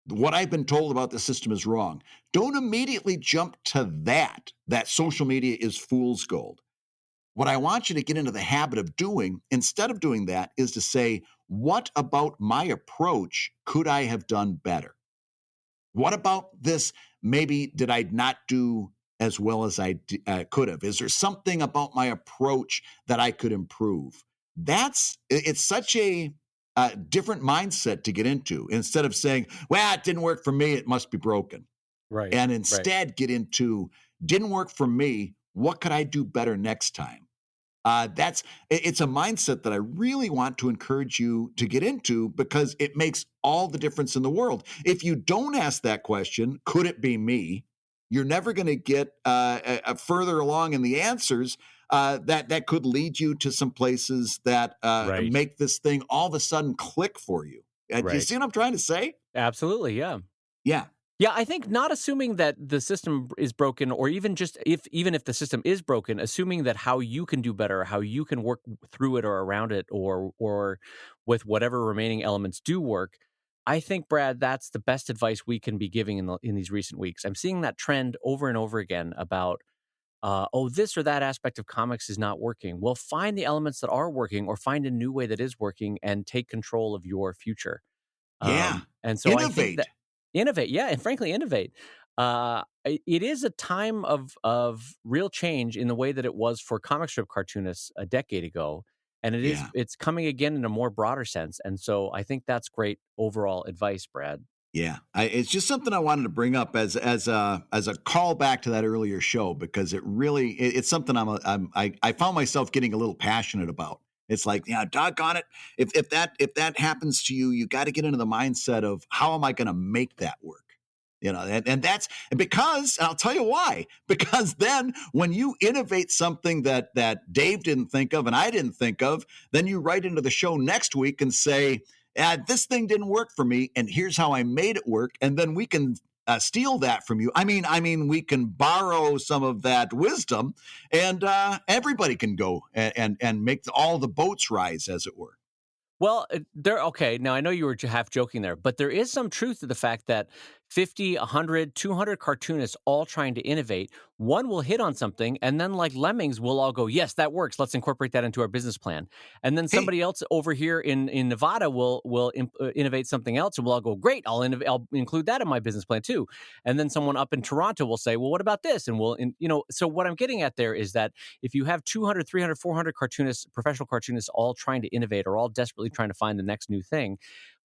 What I've been told about the system is wrong. Don't immediately jump to that social media is fool's gold. What I want you to get into the habit of doing, instead of doing that, is to say, what about my approach could I have done better? What about this? Maybe did I not do as well as I could have? Is there something about my approach that I could improve? It's such a different mindset to get into, instead of saying, well, it didn't work for me, it must be broken. Right. And instead get into, didn't work for me, what could I do better next time? It's a mindset that I really want to encourage you to get into, because it makes all the difference in the world. If you don't ask that question, could it be me? You're never going to get further along in the answers that could lead you to some places that make this thing all of a sudden click for you. Do you see what I'm trying to say? Absolutely, yeah. Yeah. Yeah, I think not assuming that the system is broken, or even just even if the system is broken, assuming that how you can do better, how you can work through it or around it, or with whatever remaining elements do work. I think, Brad, that's the best advice we can be giving in these recent weeks. I'm seeing that trend over and over again about, this or that aspect of comics is not working. Well, find the elements that are working, or find a new way that is working, and take control of your future. Yeah. And so Innovate. I think that. Innovate, yeah, and frankly, innovate. It is a time of real change in the way that it was for comic strip cartoonists a decade ago, and Yeah. it's coming again in a more broader sense. And so I think that's great overall advice, Brad. Yeah, it's just something I wanted to bring up as a callback to that earlier show because it's something I found myself getting a little passionate about. It's like, yeah, doggone it, if that happens to you, you got to get into the mindset of how am I going to make that work. And that's because and I'll tell you why. Because then when you innovate something that Dave didn't think of and I didn't think of, then you write into the show next week and say, this thing didn't work for me, and here's how I made it work, and then we can steal that from you. We can borrow some of that wisdom, and everybody can go and make all the boats rise, as it were. Well, there. Okay, now I know you were half joking there, but there is some truth to the fact that 50, 100, 200 cartoonists all trying to innovate, one will hit on something, and then like lemmings, we'll all go, yes, that works. Let's incorporate that into our business plan. And then Hey, somebody else over here in Nevada will innovate something else, and we'll all go, great, I'll include that in my business plan too. And then someone up in Toronto will say, well, what about this? And so what I'm getting at there is that if you have 200, 300, 400 cartoonists, professional cartoonists all trying to innovate or all desperately trying to find the next new thing,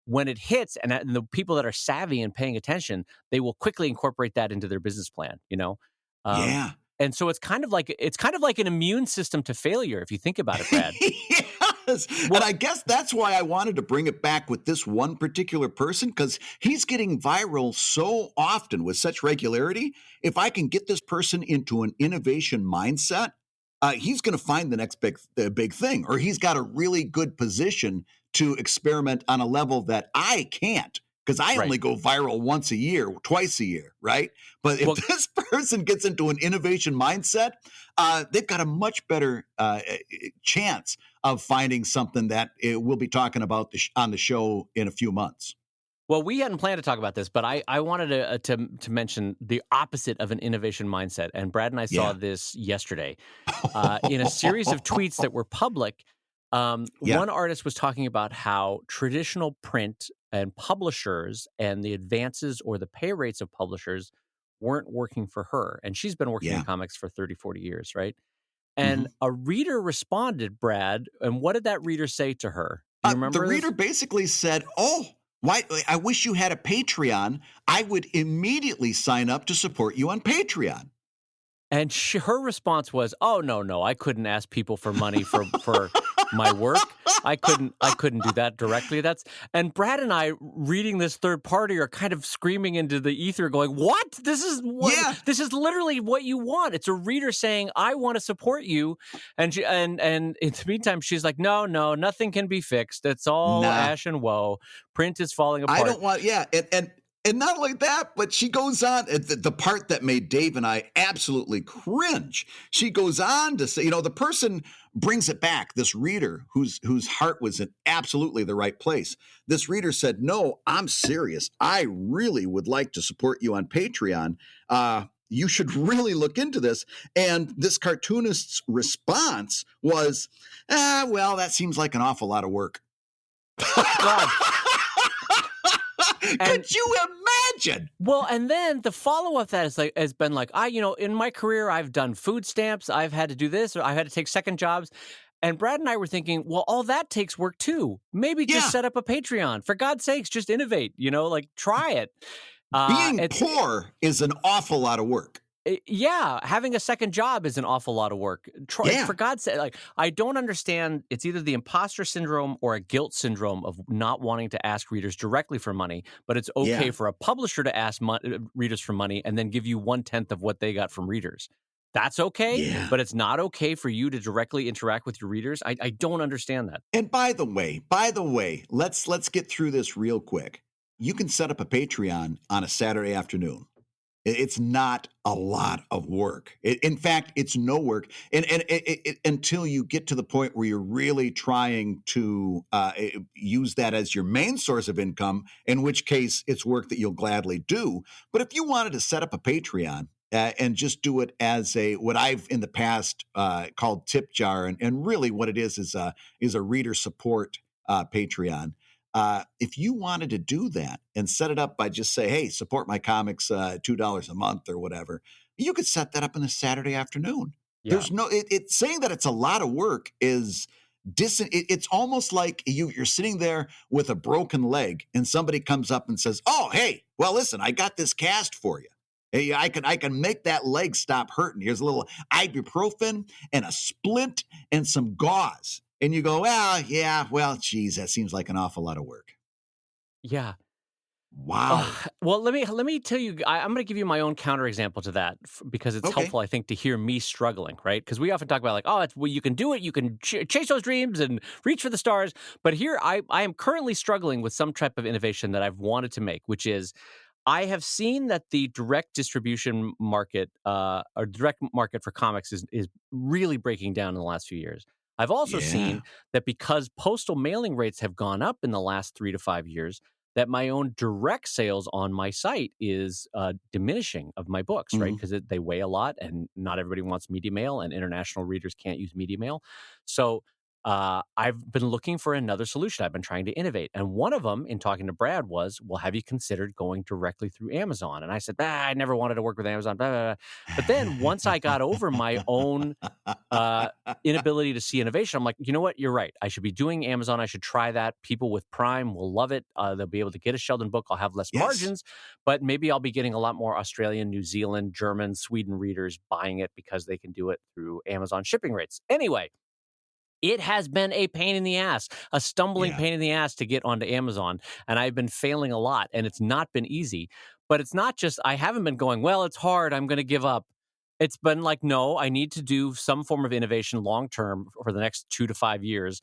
when it hits and the people that are savvy and paying attention, they will quickly incorporate that into their business plan. Um, yeah. and so it's kind of like an immune system to failure if you think about it, Brad. Yes. And Well, I guess that's why I wanted to bring it back with this one particular person because he's getting viral so often with such regularity. If I can get this person into an innovation mindset, he's going to find the big thing, or he's got a really good position to experiment on a level that I can't because I right. only go viral once a year, twice a year, right? But if Well, this person gets into an innovation mindset, they've got a much better chance of finding something that we'll be talking about on the show in a few months. Well, we hadn't planned to talk about this, but I wanted to mention the opposite of an innovation mindset. And Brad and I saw Yeah. this yesterday in a series of tweets that were public. Yeah. One artist was talking about how traditional print and publishers and the advances or the pay rates of publishers weren't working for her. And she's been working in Yeah. comics for 30, 40 years, right? And Mhm. a reader responded, Brad. And what did that reader say to her? Do you The remember reader this? basically said, "Oh, why? I wish you had a Patreon. I would immediately sign up to support you on Patreon." And her response was, "Oh, no, no, I couldn't ask people for money for my work. I couldn't do that directly." And Brad and I reading this third party are kind of screaming into the ether going, "What? Yeah. This is literally what you want." It's a reader saying, "I want to support you." And in the meantime she's like, "No, no, nothing can be fixed. It's all Nah. ash and woe. Print is falling I apart." don't want, yeah. And not only that, but she goes on, the part that made Dave and I absolutely cringe. She goes on to say, the person brings it back, this reader whose heart was in absolutely the right place. This reader said, "No, I'm serious. I really would like to support you on Patreon. You should really look into this." And this cartoonist's response was, well, that seems like an awful lot of work. God. And Could you imagine? well, and then the follow-up that has been like, in my career, I've done food stamps, I've had to do this, or I've had to take second jobs. And Brad and I were thinking, well, all that takes work too. Maybe just Yeah. set up a Patreon. For God's sakes, just innovate, like try it. Being It's poor is an awful lot of work. Yeah, having a second job is an awful lot of work. Yeah. For God's sake, I don't understand. It's either the imposter syndrome or a guilt syndrome of not wanting to ask readers directly for money, but it's okay Yeah. for a publisher to ask readers for money and then give you 1/10 of what they got from readers. That's okay, Yeah. but it's not okay for you to directly interact with your readers. I don't understand that. And by the way, let's get through this real quick. You can set up a Patreon on a Saturday afternoon. It's not a lot of work. In fact, it's no work. And until you get to the point where you're really trying to use that as your main source of income, in which case it's work that you'll gladly do. But if you wanted to set up a Patreon and just do it as what I've in the past called tip jar, and really what it is a reader support Patreon. If you wanted to do that and set it up by just say, hey, support my comics $2 a month or whatever, you could set that up in a Saturday afternoon. Yeah. There's no it saying that it's a lot of work is it's almost like you're sitting there with a broken leg and somebody comes up and says, oh, hey, well, listen, I got this cast for you. Hey, I can make that leg stop hurting. Here's a little ibuprofen and a splint and some gauze. And you go, well, yeah, well, geez, that seems like an awful lot of work. Yeah. Wow. Well, let me tell you. I'm going to give you my own counterexample to that because it's Okay. helpful, I think, to hear me struggling, right? Because we often talk about like, oh, it's well, you can do it, you can chase those dreams and reach for the stars. But here, I am currently struggling with some type of innovation that I've wanted to make, which is I have seen that the direct distribution market, or direct market for comics, is really breaking down in the last few years. I've also Yeah. seen that because postal mailing rates have gone up in the last 3 to 5 years, that my own direct sales on my site is diminishing of my books, right? Mhm. Because they weigh a lot, and not everybody wants media mail, and international readers can't use media mail. So I've been looking for another solution. I've been trying to innovate. And one of them, in talking to Brad, was, well, have you considered going directly through Amazon? And I said, I never wanted to work with Amazon. Blah, blah, blah. But then once I got over my own uh, inability to see innovation, I'm like, you know what? You're right. I should be doing Amazon. I should try that. People with Prime will love it. They'll be able to get a Sheldon book. I'll have less Yes. margins, but maybe I'll be getting a lot more Australian, New Zealand, German, Sweden readers buying it because they can do it through Amazon shipping rates. Anyway, it has been a pain in the ass, a stumbling Yeah. pain in the ass to get onto Amazon. And I've been failing a lot, and it's not been easy. But it's not just, I haven't been going, well, it's hard, I'm going to give up. It's been like, no, I need to do some form of innovation long term for the next 2 to 5 years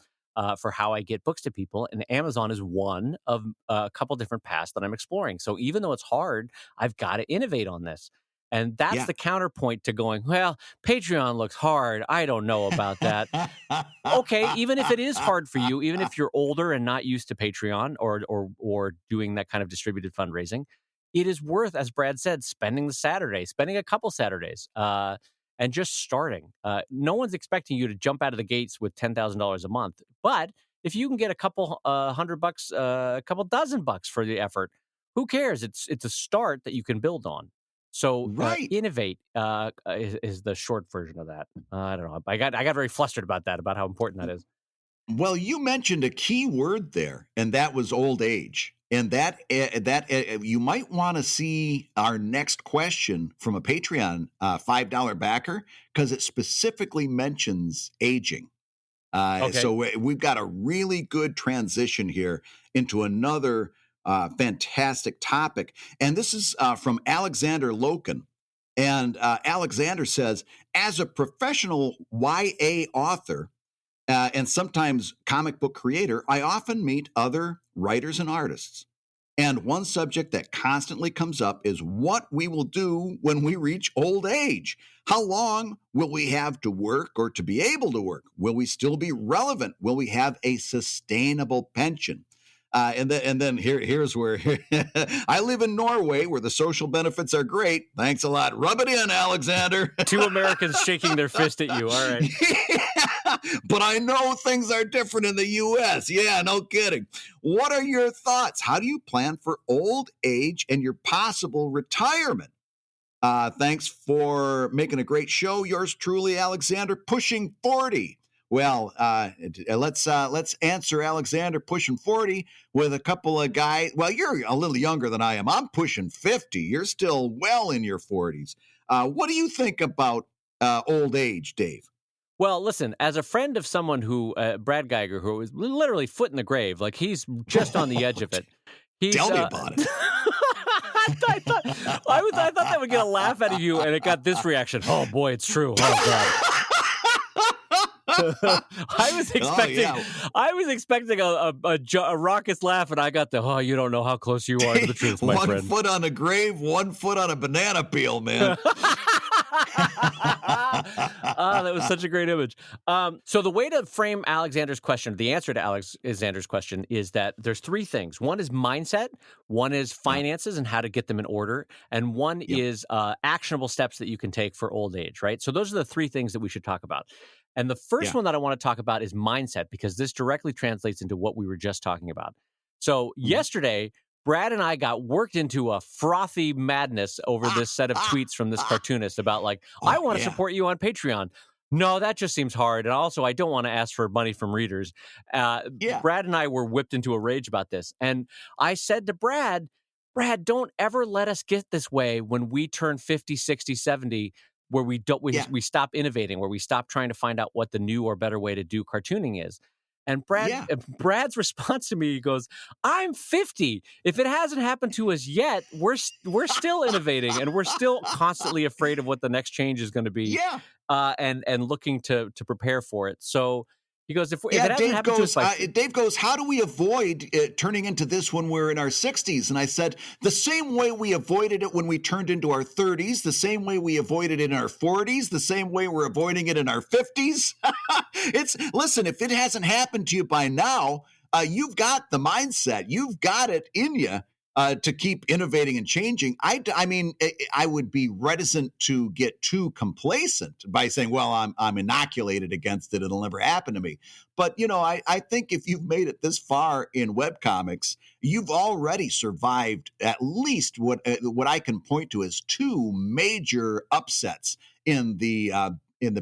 for how I get books to people. And Amazon is one of a couple different paths that I'm exploring. So even though it's hard, I've got to innovate on this. And that's Yeah. the counterpoint to going, well, Patreon looks hard. I don't know about that. Okay, even if it is hard for you, even if you're older and not used to Patreon or doing that kind of distributed fundraising, it is worth, as Brad said, spending the Saturday, spending a couple Saturdays, and just starting. No one's expecting you to jump out of the gates with $10,000 a month, but if you can get a couple $100, a couple dozen bucks for the effort, who cares? It's a start that you can build on. So Right. innovate is the short version of that. I don't know. I got very flustered about that, about how important that is. Well, you mentioned a key word there, and that was old age. And you might want to see our next question from a Patreon $5 backer because it specifically mentions aging. Okay. We've got a really good transition here into another fantastic topic. And this is from Alexander Loken. And Alexander says, as a professional YA author and sometimes comic book creator, I often meet other writers and artists. And one subject that constantly comes up is what we will do when we reach old age. How long will we have to work or to be able to work? Will we still be relevant? Will we have a sustainable pension? And then here's where I live in Norway, where the social benefits are great. Thanks a lot. Rub it in, Alexander. Two Americans shaking their fist at you. All right. Yeah, but I know things are different in the U.S. Yeah, no kidding. What are your thoughts? How do you plan for old age and your possible retirement? Thanks for making a great show. Yours truly, Alexander, pushing 40. Well, let's answer Alexander pushing 40 with a couple of guys. Well, you're a little younger than I am. I'm pushing 50. You're still well in your 40s. What do you think about old age, Dave? Well, listen, as a friend of someone who, Brad Geiger, who is literally foot in the grave, like he's just on the edge of it. He's. Tell me about it. I thought that would get a laugh out of you, and it got this reaction. Oh boy, it's true. Oh god. I was expecting, yeah. I was expecting a raucous laugh, and I got the, oh, you don't know how close you are to the truth, my One friend. foot on a grave, 1 foot on a banana peel, man. That was such a great image. So the way to frame Alexander's question, the answer to Alexander's question, is that there's three things. One is mindset, one is finances and how to get them in order, and one is actionable steps that you can take for old age, right? So those are the three things that we should talk about. And the first one that I want to talk about is mindset, because this directly translates into what we were just talking about. So Mhm. yesterday, Brad and I got worked into a frothy madness over this set of tweets from this cartoonist about like, I Oh, want to yeah. support you on Patreon. No, that just seems hard. And also, I don't want to ask for money from readers. Yeah. Brad and I were whipped into a rage about this. And I said to Brad, don't ever let us get this way when we turn 50, 60, 70, where we don't Yeah. we stop innovating, where we stop trying to find out what the new or better way to do cartooning is. And Yeah. Brad's response to me, he goes, "I'm 50. If it hasn't happened to us yet, we're still innovating, and we're still constantly afraid of what the next change is going to be, Yeah. and looking to prepare for it." So he goes, "If Yeah, it hasn't happened to us by Dave goes, how do we avoid it turning into this when we're in our 60s? And I said, the same way we avoided it when we turned into our 30s, the same way we avoided it in our 40s, the same way we're avoiding it in our 50s. Listen, if it hasn't happened to you by now, you've got the mindset, you've got it in you. To keep innovating and changing, I mean, I would be reticent to get too complacent by saying, "Well, I'm inoculated against it; it'll never happen to me." But I think if you've made it this far in webcomics, you've already survived at least what I can point to as two major upsets in the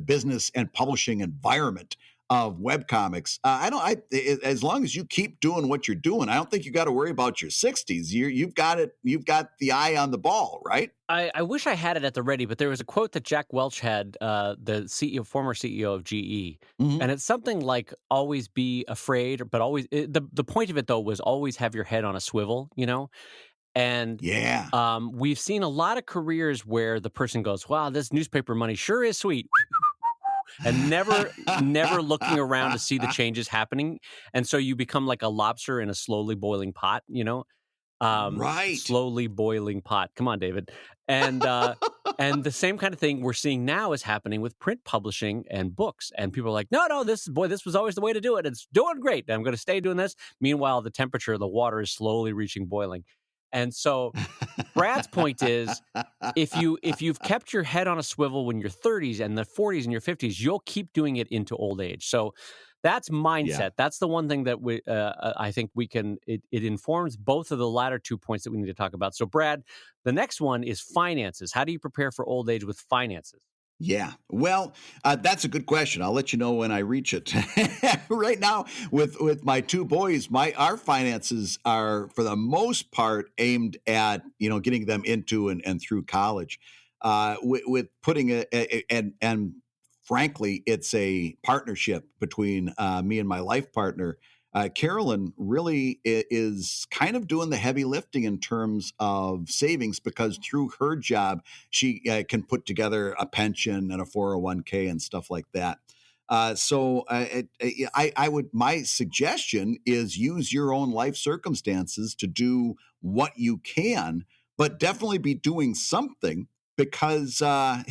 business and publishing environment of webcomics. As long as you keep doing what you're doing, I don't think you got to worry about your 60s. You've got it. You've got the eye on the ball, right? I wish I had it at the ready, but there was a quote that Jack Welch had, the former CEO of GE, Hmm. and it's something like "always be afraid," but always the point of it though was always have your head on a swivel, And Yeah. we've seen a lot of careers where the person goes, "Wow, this newspaper money sure is sweet," and never looking around to see the changes happening, and so you become like a lobster in a slowly boiling pot. Right. Slowly boiling pot. Come on, David. And and the same kind of thing we're seeing now is happening with print publishing and books. And people are like, no, this was always the way to do it. It's doing great. I'm going to stay doing this. Meanwhile, the temperature of the water is slowly reaching boiling. And so Brad's point is if you've kept your head on a swivel when you're 30s and the 40s and your 50s, you'll keep doing it into old age. So that's Yeah. mindset. That's the one thing that I think we can. It informs both of the latter 2 points that we need to talk about. So, Brad, the next one is finances. How do you prepare for old age with finances? Yeah. Well, that's a good question. I'll let you know when I reach it. Right now, with my two boys, my our finances are for the most part aimed at getting them into and through college. With putting and frankly, it's a partnership between me and my life partner. Carolyn really is kind of doing the heavy lifting in terms of savings because through her job, she can put together a pension and a 401k and stuff like that. I would, my suggestion is use your own life circumstances to do what you can, but definitely be doing something because the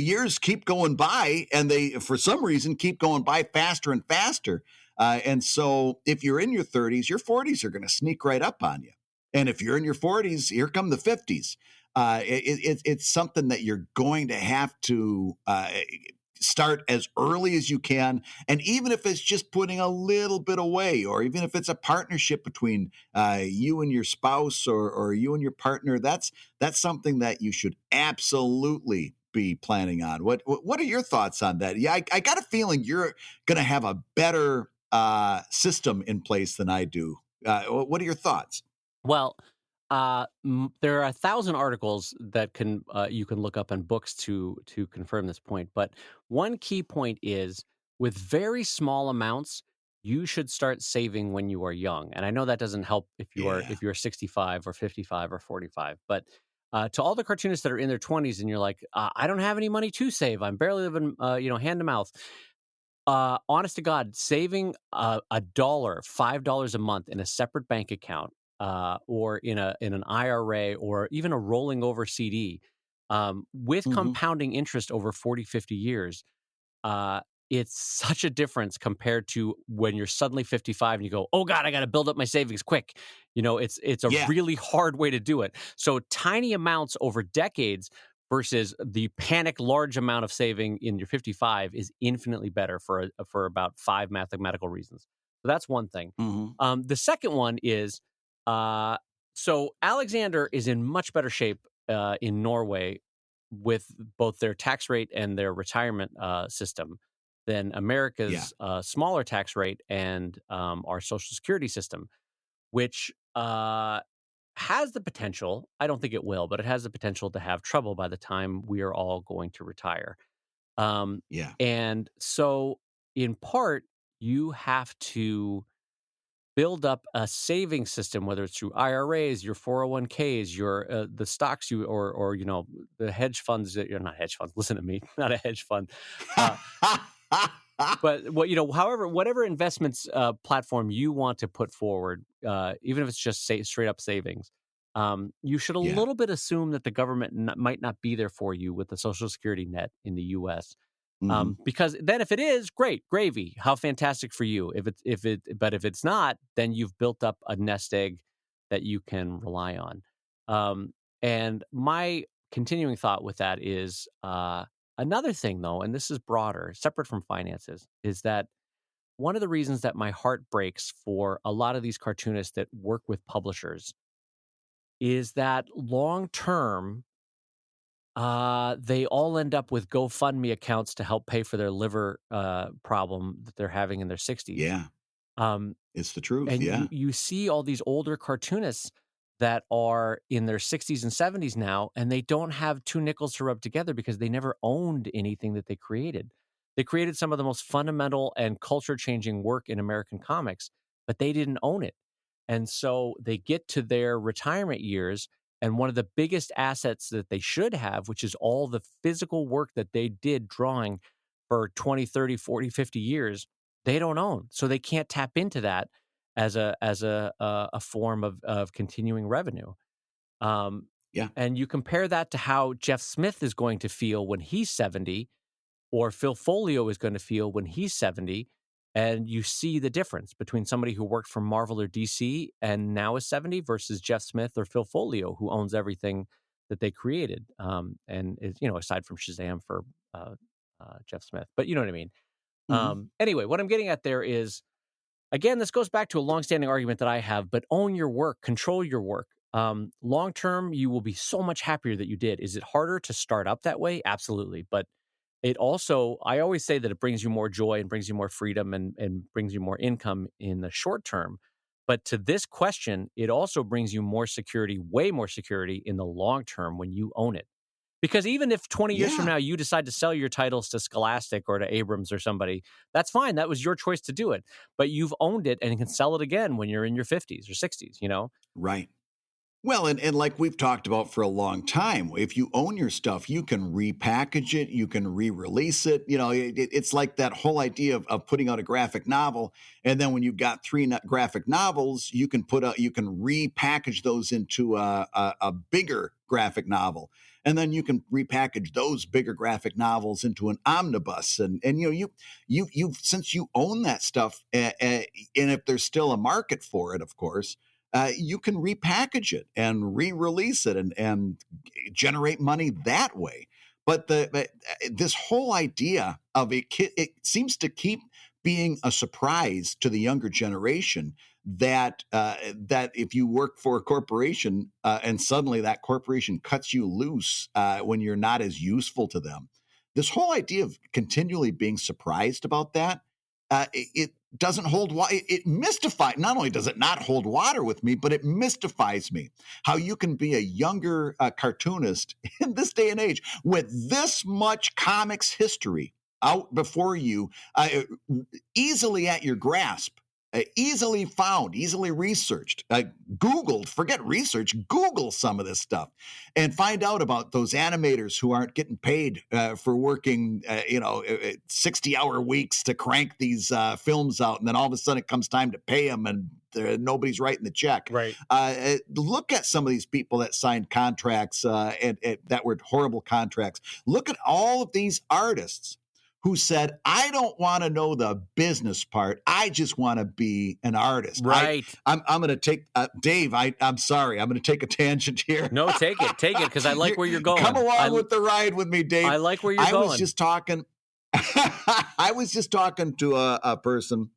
years keep going by and they for some reason keep going by faster and faster. And so if you're in your 30s, your 40s are going to sneak right up on you. And if you're in your 40s, here come the 50s. It's something that you're going to have to start as early as you can. And even if it's just putting a little bit away, or even if it's a partnership between you and your spouse or you and your partner, that's something that you should absolutely be planning on. What are your thoughts on that? Yeah, I got a feeling you're going to have a better system in place than I do. What are your thoughts? Well, there are 1,000 articles that you can look up on books to confirm this point. But one key point is with very small amounts, you should start saving when you are young. And I know that doesn't help Yeah. if you're 65 or 55 or 45. But to all the cartoonists that are in their 20s and you're like, I don't have any money to save. I'm barely living, hand to mouth. Honest to God, saving a dollar, $5 a month in a separate bank account, or in an IRA, or even a rolling over CD, with Hmm. compounding interest over 40, 50 years, uh, it's such a difference compared to when you're suddenly 55 and you go, "Oh God, I got to build up my savings quick." It's a Yeah. really hard way to do it. So tiny amounts over decades versus the panic large amount of saving in your 55 is infinitely better for about five mathematical reasons. So that's one thing. Mm-hmm. The second one is so Alexander is in much better shape in Norway with both their tax rate and their retirement system than Yeah. America's smaller tax rate and our Social Security system, which has the potential, I don't think it will, but it has the potential to have trouble by the time we are all going to retire. Um, Yeah. and so, in part, you have to build up a saving system, whether it's through IRAs, your 401ks, your the stocks you or the hedge funds that you're not hedge funds. Listen to me, not a hedge fund. Uh, but however, whatever investments platform you want to put forward, even if it's just straight up savings, you should a Yeah. little bit assume that the government might not be there for you with the Social Security net in the U.S. Mm-hmm. Because then, if it is, great, gravy, how fantastic for you. But if it's not, then you've built up a nest egg that you can rely on. And my continuing thought with that is another thing, though, and this is broader, separate from finances, is that one of the reasons that my heart breaks for a lot of these cartoonists that work with publishers is that long term, they all end up with GoFundMe accounts to help pay for their liver problem that they're having in their 60s. Yeah. Um, It's the truth. and Yeah. you see all these older cartoonists that are in their 60s and 70s now, and they don't have two nickels to rub together because they never owned anything that they created. They created some of the most fundamental and culture-changing work in American comics, but they didn't own it. And so they get to their retirement years, and one of the biggest assets that they should have, which is all the physical work that they did drawing for 20, 30, 40, 50 years, they don't own. So they can't tap into that as a form of continuing revenue. Um, Yeah. and you compare that to how Jeff Smith is going to feel when he's 70, or Phil Folio is going to feel when he's 70, and you see the difference between somebody who worked for Marvel or DC and now is 70 versus Jeff Smith or Phil Folio, who owns everything that they created, and is, aside from Shazam for Jeff Smith. But you know what I mean? Mm-hmm. Anyway, what I'm getting at there is, again, this goes back to a longstanding argument that I have, but own your work, control your work. Long term, you will be so much happier that you did. Is it harder to start up that way? Absolutely. But it also, I always say that it brings you more joy and brings you more freedom and brings you more income in the short term. But to this question, it also brings you more security, way more security in the long term when you own it. Because even if 20 years from Yeah. now you decide to sell your titles to Scholastic or to Abrams or somebody, that's fine. That was your choice to do it. But you've owned it and can sell it again when you're in your 50s or 60s, Right. Well, and like we've talked about for a long time, if you own your stuff, you can repackage it, you can re-release it. It's like that whole idea of putting out a graphic novel, and then when you've got three graphic novels, you can repackage those into a bigger graphic novel, and then you can repackage those bigger graphic novels into an omnibus, and you since you own that stuff, and if there's still a market for it, of course. You can repackage it and re-release it and generate money that way. But this whole idea of it seems to keep being a surprise to the younger generation that if you work for a corporation and suddenly that corporation cuts you loose when you're not as useful to them. This whole idea of continually being surprised about that, it doesn't hold water. It mystifies. Not only does it not hold water with me, but it mystifies me how you can be a younger cartoonist in this day and age with this much comics history out before you, easily at your grasp, easily found, easily researched, Googled, forget research, Google some of this stuff and find out about those animators who aren't getting paid for working, 60-hour weeks to crank these films out. And then all of a sudden it comes time to pay them and nobody's writing the check. Right. Look at some of these people that signed contracts and that were horrible contracts. Look at all of these artists who said, I don't want to know the business part. I just want to be an artist. Right. I'm going to take, Dave, I'm sorry. I'm going to take a tangent here. No, take it, because I like where you're going. Come along with the ride with me, Dave. I like where you're going. I was just talking to a person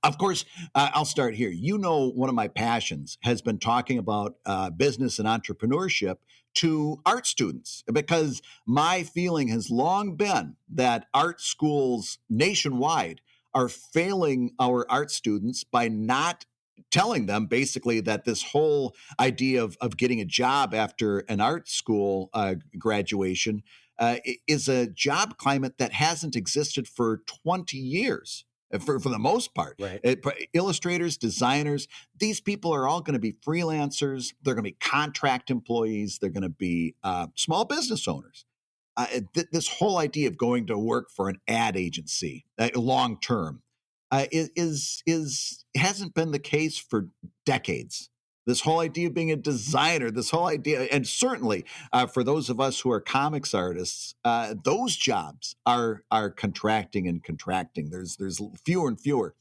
Of course, I'll start here. One of my passions has been talking about business and entrepreneurship to art students because my feeling has long been that art schools nationwide are failing our art students by not telling them basically that this whole idea of getting a job after an art school graduation is a job climate that hasn't existed for 20 years for the most part. Right. Illustrators, designers, these people are all going to be freelancers. They're going to be contract employees. They're going to be small business owners. This whole idea of going to work for an ad agency long term is hasn't been the case for decades. This whole idea of being a designer, this whole idea, and certainly for those of us who are comics artists, those jobs are contracting and contracting. There's fewer and fewer,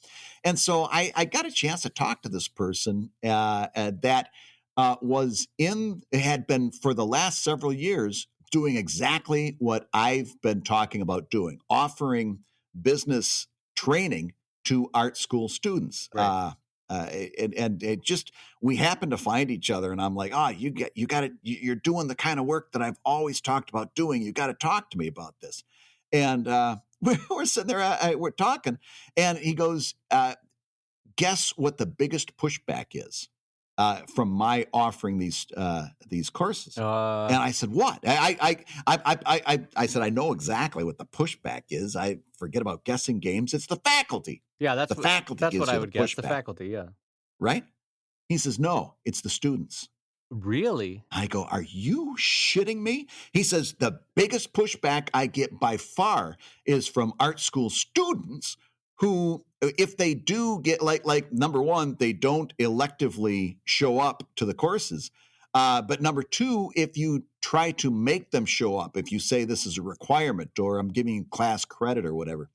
and so I got a chance to talk to this person that had been for the last several years doing exactly what I've been talking about doing, offering business training to art school students. Right. And it just we happened to find each other, and I'm like, you got it. You're doing the kind of work that I've always talked about doing. You got to talk to me about this. And we're sitting there, we're talking, and he goes, "Guess what the biggest pushback is from my offering these courses?" And I said, "What?" I said, "I know exactly what the pushback is. I forget about guessing games. It's the faculty. Yeah, The faculty that's gives what I you the would guess. The pushback, faculty, yeah. right?" He says, "No, it's the students." Really? I go, "Are you shitting me?" He says, "The biggest pushback I get by far is from art school students who, if they do get like number one, they don't electively show up to the courses. But number two, if you try to make them show up, if you say this is a requirement or I'm giving you class credit or whatever,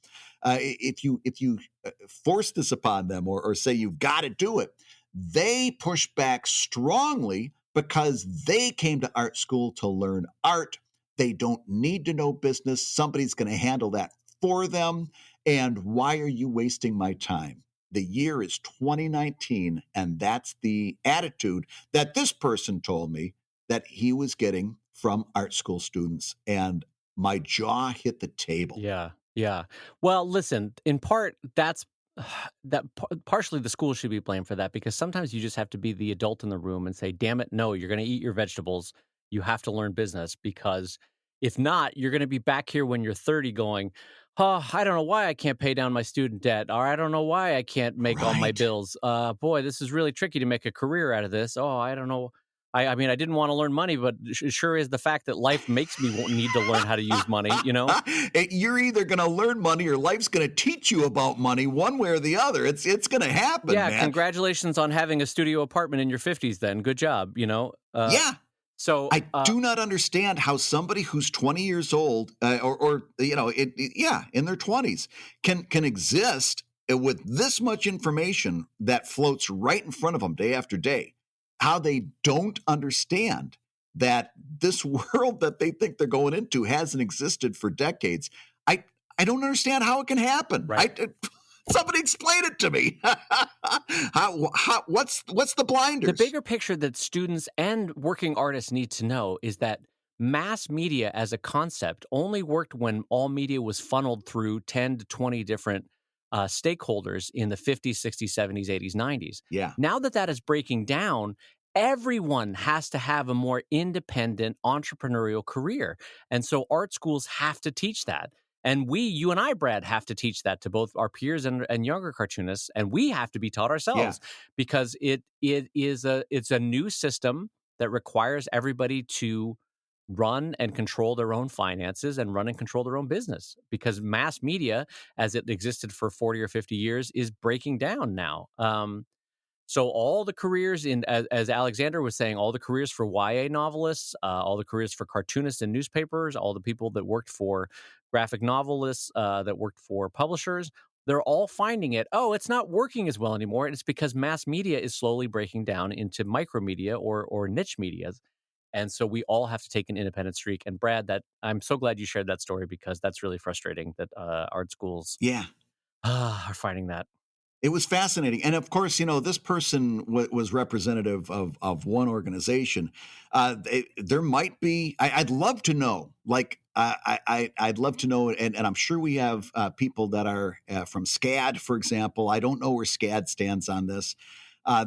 if you force this upon them or say you've got to do it, they push back strongly because they came to art school to learn art. They don't need to know business. Somebody's going to handle that for them. And why are you wasting my time? The year is 2019, and that's the attitude that this person told me that he was getting from art school students. And my jaw hit the table. Yeah, yeah. Well, listen, in part, that's partially the school should be blamed for that because sometimes you just have to be the adult in the room and say, "Damn it, no, you're going to eat your vegetables. You have to learn business because if not, you're going to be back here when you're 30 going, oh, I don't know why I can't pay down my student debt, or I don't know why I can't make all my Right. bills. Boy, this is really tricky to make a career out of this. Oh, I don't know. I mean, I didn't want to learn money, but it sure is the fact that life makes me need to learn how to use money, you know?" You're either going to learn money or life's going to teach you about money one way or the other. It's going to happen, Yeah, man. congratulations on having a studio apartment in your 50s then. Good job, you know? Yeah. So, I do not understand how somebody who's 20 years old or in their 20s can exist with this much information that floats right in front of them day after day. How they don't understand that this world that they think they're going into hasn't existed for decades. I don't understand how it can happen. right. Somebody explain it to me. What's the blinders? The bigger picture that students and working artists need to know is that mass media as a concept only worked when all media was funneled through 10 to 20 different stakeholders in the 50s, 60s, 70s, 80s, 90s. Yeah. Now that is breaking down, everyone has to have a more independent entrepreneurial career. And so art schools have to teach that. And you and I, Brad, have to teach that to both our peers and younger cartoonists. And we have to be taught ourselves because it's a new system that requires everybody to run and control their own finances and run and control their own business because mass media, as it existed for 40 or 50 years, is breaking down now. So all the careers as Alexander was saying, all the careers for YA novelists, all the careers for cartoonists in newspapers, all the people that worked for graphic novelists, that worked for publishers, they're all finding it. Oh, it's not working as well anymore. It's because mass media is slowly breaking down into micromedia or niche media. And so we all have to take an independent streak. And Brad, that I'm so glad you shared that story because that's really frustrating that art schools Yeah. are finding that. It was fascinating, and of course, this person was representative of one organization. There might be. I'd love to know. Like, I'd love to know, and I'm sure we have people that are from SCAD, for example. I don't know where SCAD stands on this.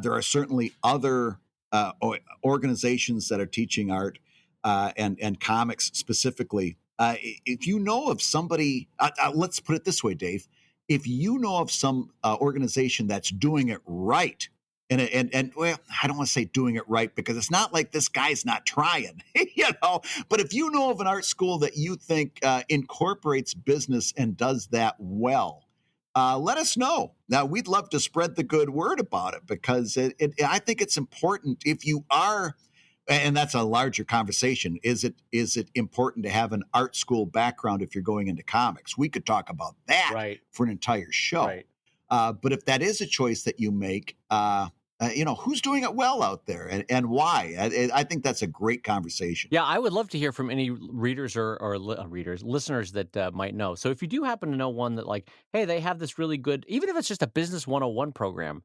There are certainly other organizations that are teaching art and comics specifically. If you know of somebody, let's put it this way, Dave, if you know of some organization that's doing it right, and well, I don't want to say doing it right because it's not like this guy's not trying, But if you know of an art school that you think incorporates business and does that well, let us know. Now, we'd love to spread the good word about it because I think it's important if you are. And that's a larger conversation. Is it important to have an art school background if you're going into comics? We could talk about that Right. for an entire show. Right. But if that is a choice that you make, who's doing it well out there and why? I think that's a great conversation. Yeah, I would love to hear from any readers or listeners that might know. So if you do happen to know one that like, hey, they have this really good, even if it's just a business 101 program,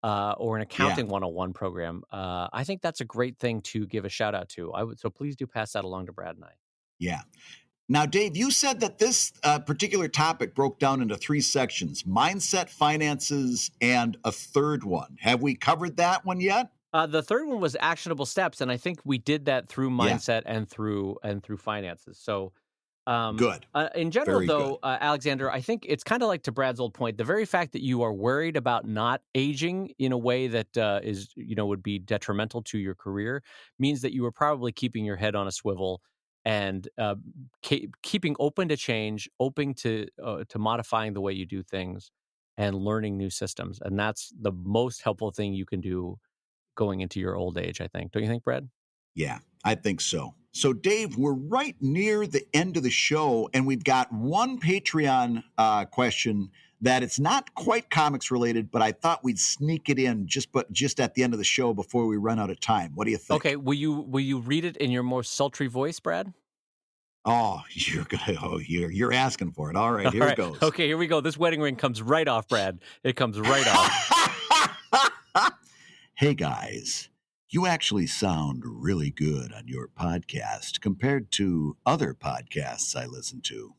or an Yeah. accounting 101 program, I think that's a great thing to give a shout out to. So please do pass that along to Brad and I. Yeah. Now, Dave, you said that this particular topic broke down into 3 sections: mindset, finances, and a third one. Have we covered that one yet? The third one was actionable steps, and I think we did that through Yeah. mindset and through finances. So Good. in general, Very though, good. Alexander, I think it's kind of like to Brad's old point. The very fact that you are worried about not aging in a way that would be detrimental to your career means that you are probably keeping your head on a swivel and keeping open to change, open to modifying the way you do things, and learning new systems. And that's the most helpful thing you can do going into your old age, I think. Don't you think, Brad? Yeah, I think so. So, Dave, we're right near the end of the show, and we've got one Patreon question that it's not quite comics related, but I thought we'd sneak it in just at the end of the show before we run out of time. What do you think? Okay, will you read it in your more sultry voice, Brad? Oh, you're asking for it. All right, here All it right. goes. Okay, here we go. This wedding ring comes right off, Brad. It comes right off. Hey guys, you actually sound really good on your podcast compared to other podcasts I listen to.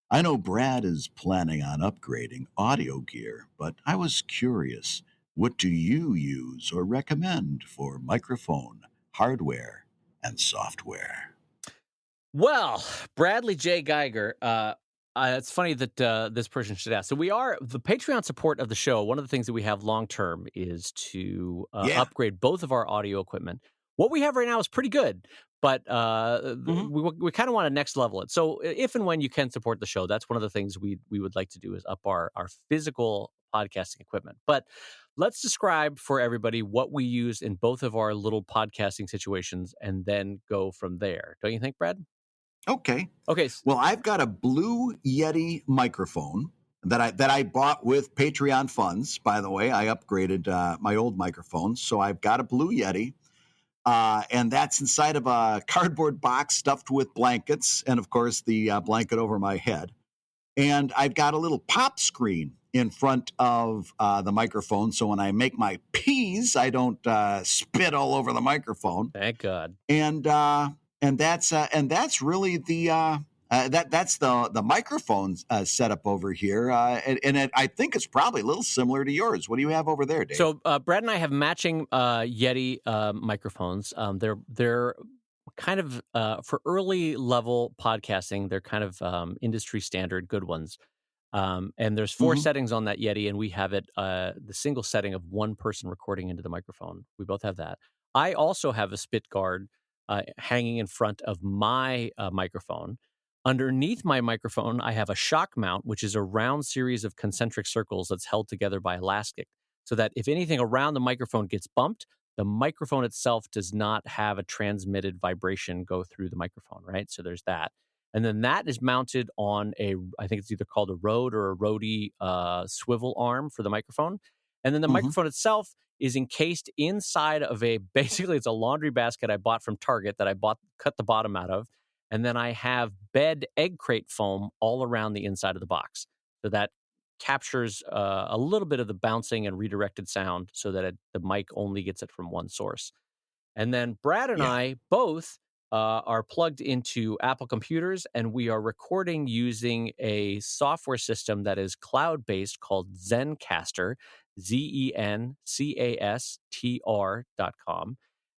I know Brad is planning on upgrading audio gear, but I was curious, what do you use or recommend for microphone, hardware, and software? Well, Bradley J. Geiger, it's funny that this person should ask. So we are the Patreon support of the show. One of the things that we have long term is to Yeah. upgrade both of our audio equipment. What we have right now is pretty good, but we kind of want to next level it. So if and when you can support the show, that's one of the things we would like to do is up our physical podcasting equipment. But let's describe for everybody what we use in both of our little podcasting situations, and then go from there. Don't you think, Brad? Okay. Okay. Well, I've got a Blue Yeti microphone that I bought with Patreon funds. By the way, I upgraded my old microphone, so I've got a Blue Yeti, and that's inside of a cardboard box stuffed with blankets, and of course the blanket over my head. And I've got a little pop screen in front of the microphone, so when I make my P's, I don't spit all over the microphone. Thank God. And that's really that's the microphone setup over here, I think it's probably a little similar to yours. What do you have over there, Dave? So Brad and I have matching Yeti microphones. They're kind of for early level podcasting. They're kind of industry standard good ones. And there's 4 settings on that Yeti, and we have it the single setting of one person recording into the microphone. We both have that. I also have a spit guard hanging in front of my microphone. Underneath my microphone, I have a shock mount, which is a round series of concentric circles that's held together by elastic, so that if anything around the microphone gets bumped, the microphone itself does not have a transmitted vibration go through the microphone, right? So there's that. And then that is mounted on I think it's either called a Rode or a Rode swivel arm for the microphone. And then the microphone itself is encased inside of basically it's a laundry basket I bought from Target that cut the bottom out of. And then I have bed egg crate foam all around the inside of the box. So that captures a little bit of the bouncing and redirected sound so that the mic only gets it from one source. And then Brad and Yeah. I both are plugged into Apple computers, and we are recording using a software system that is cloud-based called Zencastr, Zencastr.com.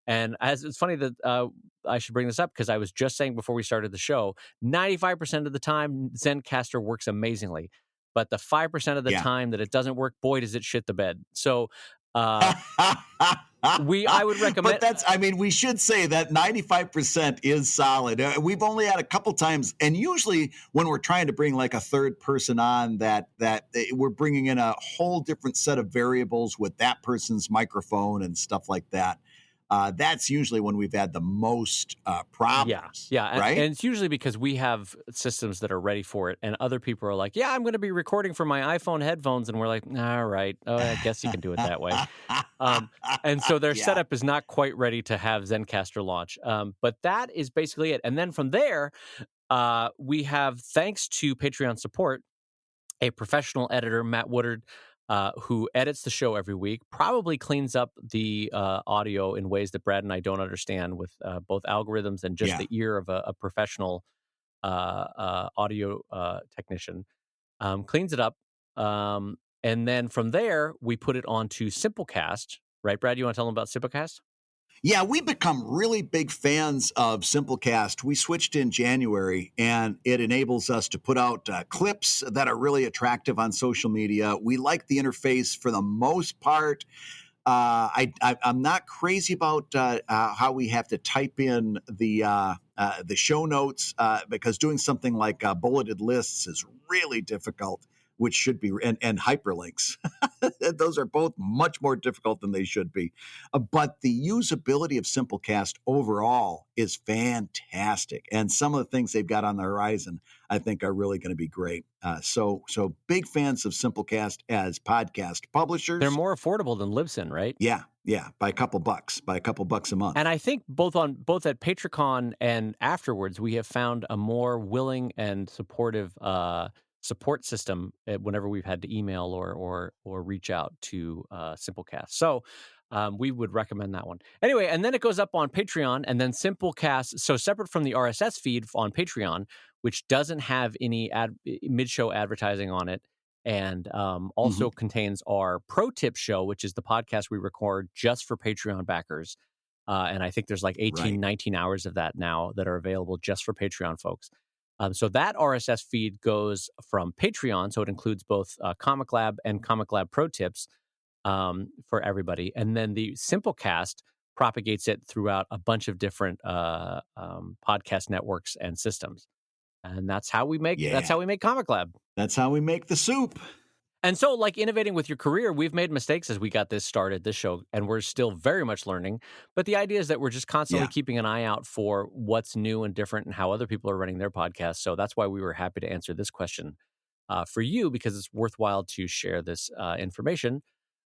And as it's funny that I should bring this up because I was just saying before we started the show, 95% of the time, Zencastr works amazingly. But the 5% of the time that it doesn't work, boy, does it shit the bed. So I would recommend. But we should say that 95% is solid. We've only had a couple times, and usually when we're trying to bring like a third person on, that we're bringing in a whole different set of variables with that person's microphone and stuff like that. That's usually when we've had the most problems. Yeah. Right? And it's usually because we have systems that are ready for it, and other people are like, yeah, I'm going to be recording from my iPhone headphones. And we're like, all right, I guess you can do it that way. And so their setup is not quite ready to have Zencastr launch. But that is basically it. And then from there, we have, thanks to Patreon support, a professional editor, Matt Woodard, who edits the show every week, probably cleans up the audio in ways that Brad and I don't understand, with both algorithms and just the ear of a professional audio technician. Cleans it up. And then from there, we put it onto Simplecast. Right, Brad? You want to tell them about Simplecast? Yeah, we've become really big fans of Simplecast. We switched in January, and it enables us to put out clips that are really attractive on social media. We like the interface for the most part. I'm not crazy about how we have to type in the show notes because doing something like bulleted lists is really difficult, which should be, and hyperlinks. Those are both much more difficult than they should be. But the usability of Simplecast overall is fantastic. And some of the things they've got on the horizon, I think, are really going to be great. So big fans of Simplecast as podcast publishers. They're more affordable than Libsyn, right? Yeah, by a couple bucks a month. And I think both at Patreon and afterwards, we have found a more willing and supportive support system whenever we've had to email or reach out to Simplecast. So we would recommend that one. Anyway, and then it goes up on Patreon, and then Simplecast, so separate from the RSS feed on Patreon, which doesn't have any mid-show advertising on it, and also contains our ProTips show, which is the podcast we record just for Patreon backers. And I think there's like 19 hours of that now that are available just for Patreon folks. So that RSS feed goes from Patreon, so it includes both Comic Lab and Comic Lab Pro Tips for everybody. And then the Simplecast propagates it throughout a bunch of different podcast networks and systems. And that's how we make Comic Lab. That's how we make the soup. And so, like innovating with your career, we've made mistakes as we got this started, this show, and we're still very much learning. But the idea is that we're just constantly keeping an eye out for what's new and different and how other people are running their podcasts. So that's why we were happy to answer this question for you, because it's worthwhile to share this information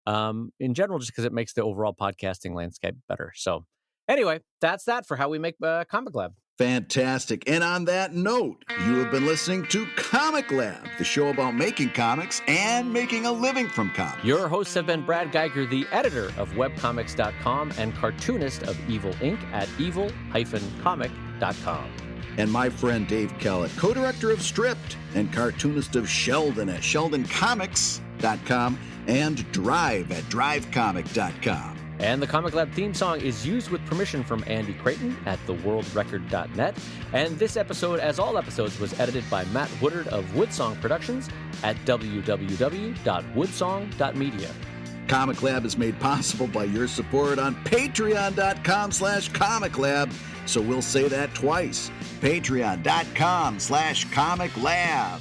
in general, just because it makes the overall podcasting landscape better. So anyway, that's that for how we make Comic Lab. Fantastic. And on that note, you have been listening to Comic Lab, the show about making comics and making a living from comics. Your hosts have been Brad Geiger, the editor of webcomics.com and cartoonist of Evil Inc. at evil-comic.com. And my friend Dave Kellett, co-director of Stripped and cartoonist of Sheldon at sheldoncomics.com and Drive at drivecomic.com. And the Comic Lab theme song is used with permission from Andy Creighton at theworldrecord.net. And this episode, as all episodes, was edited by Matt Woodard of Woodsong Productions at www.woodsong.media. Comic Lab is made possible by your support on patreon.com/Comic Lab. So we'll say that twice. Patreon.com/Comic Lab.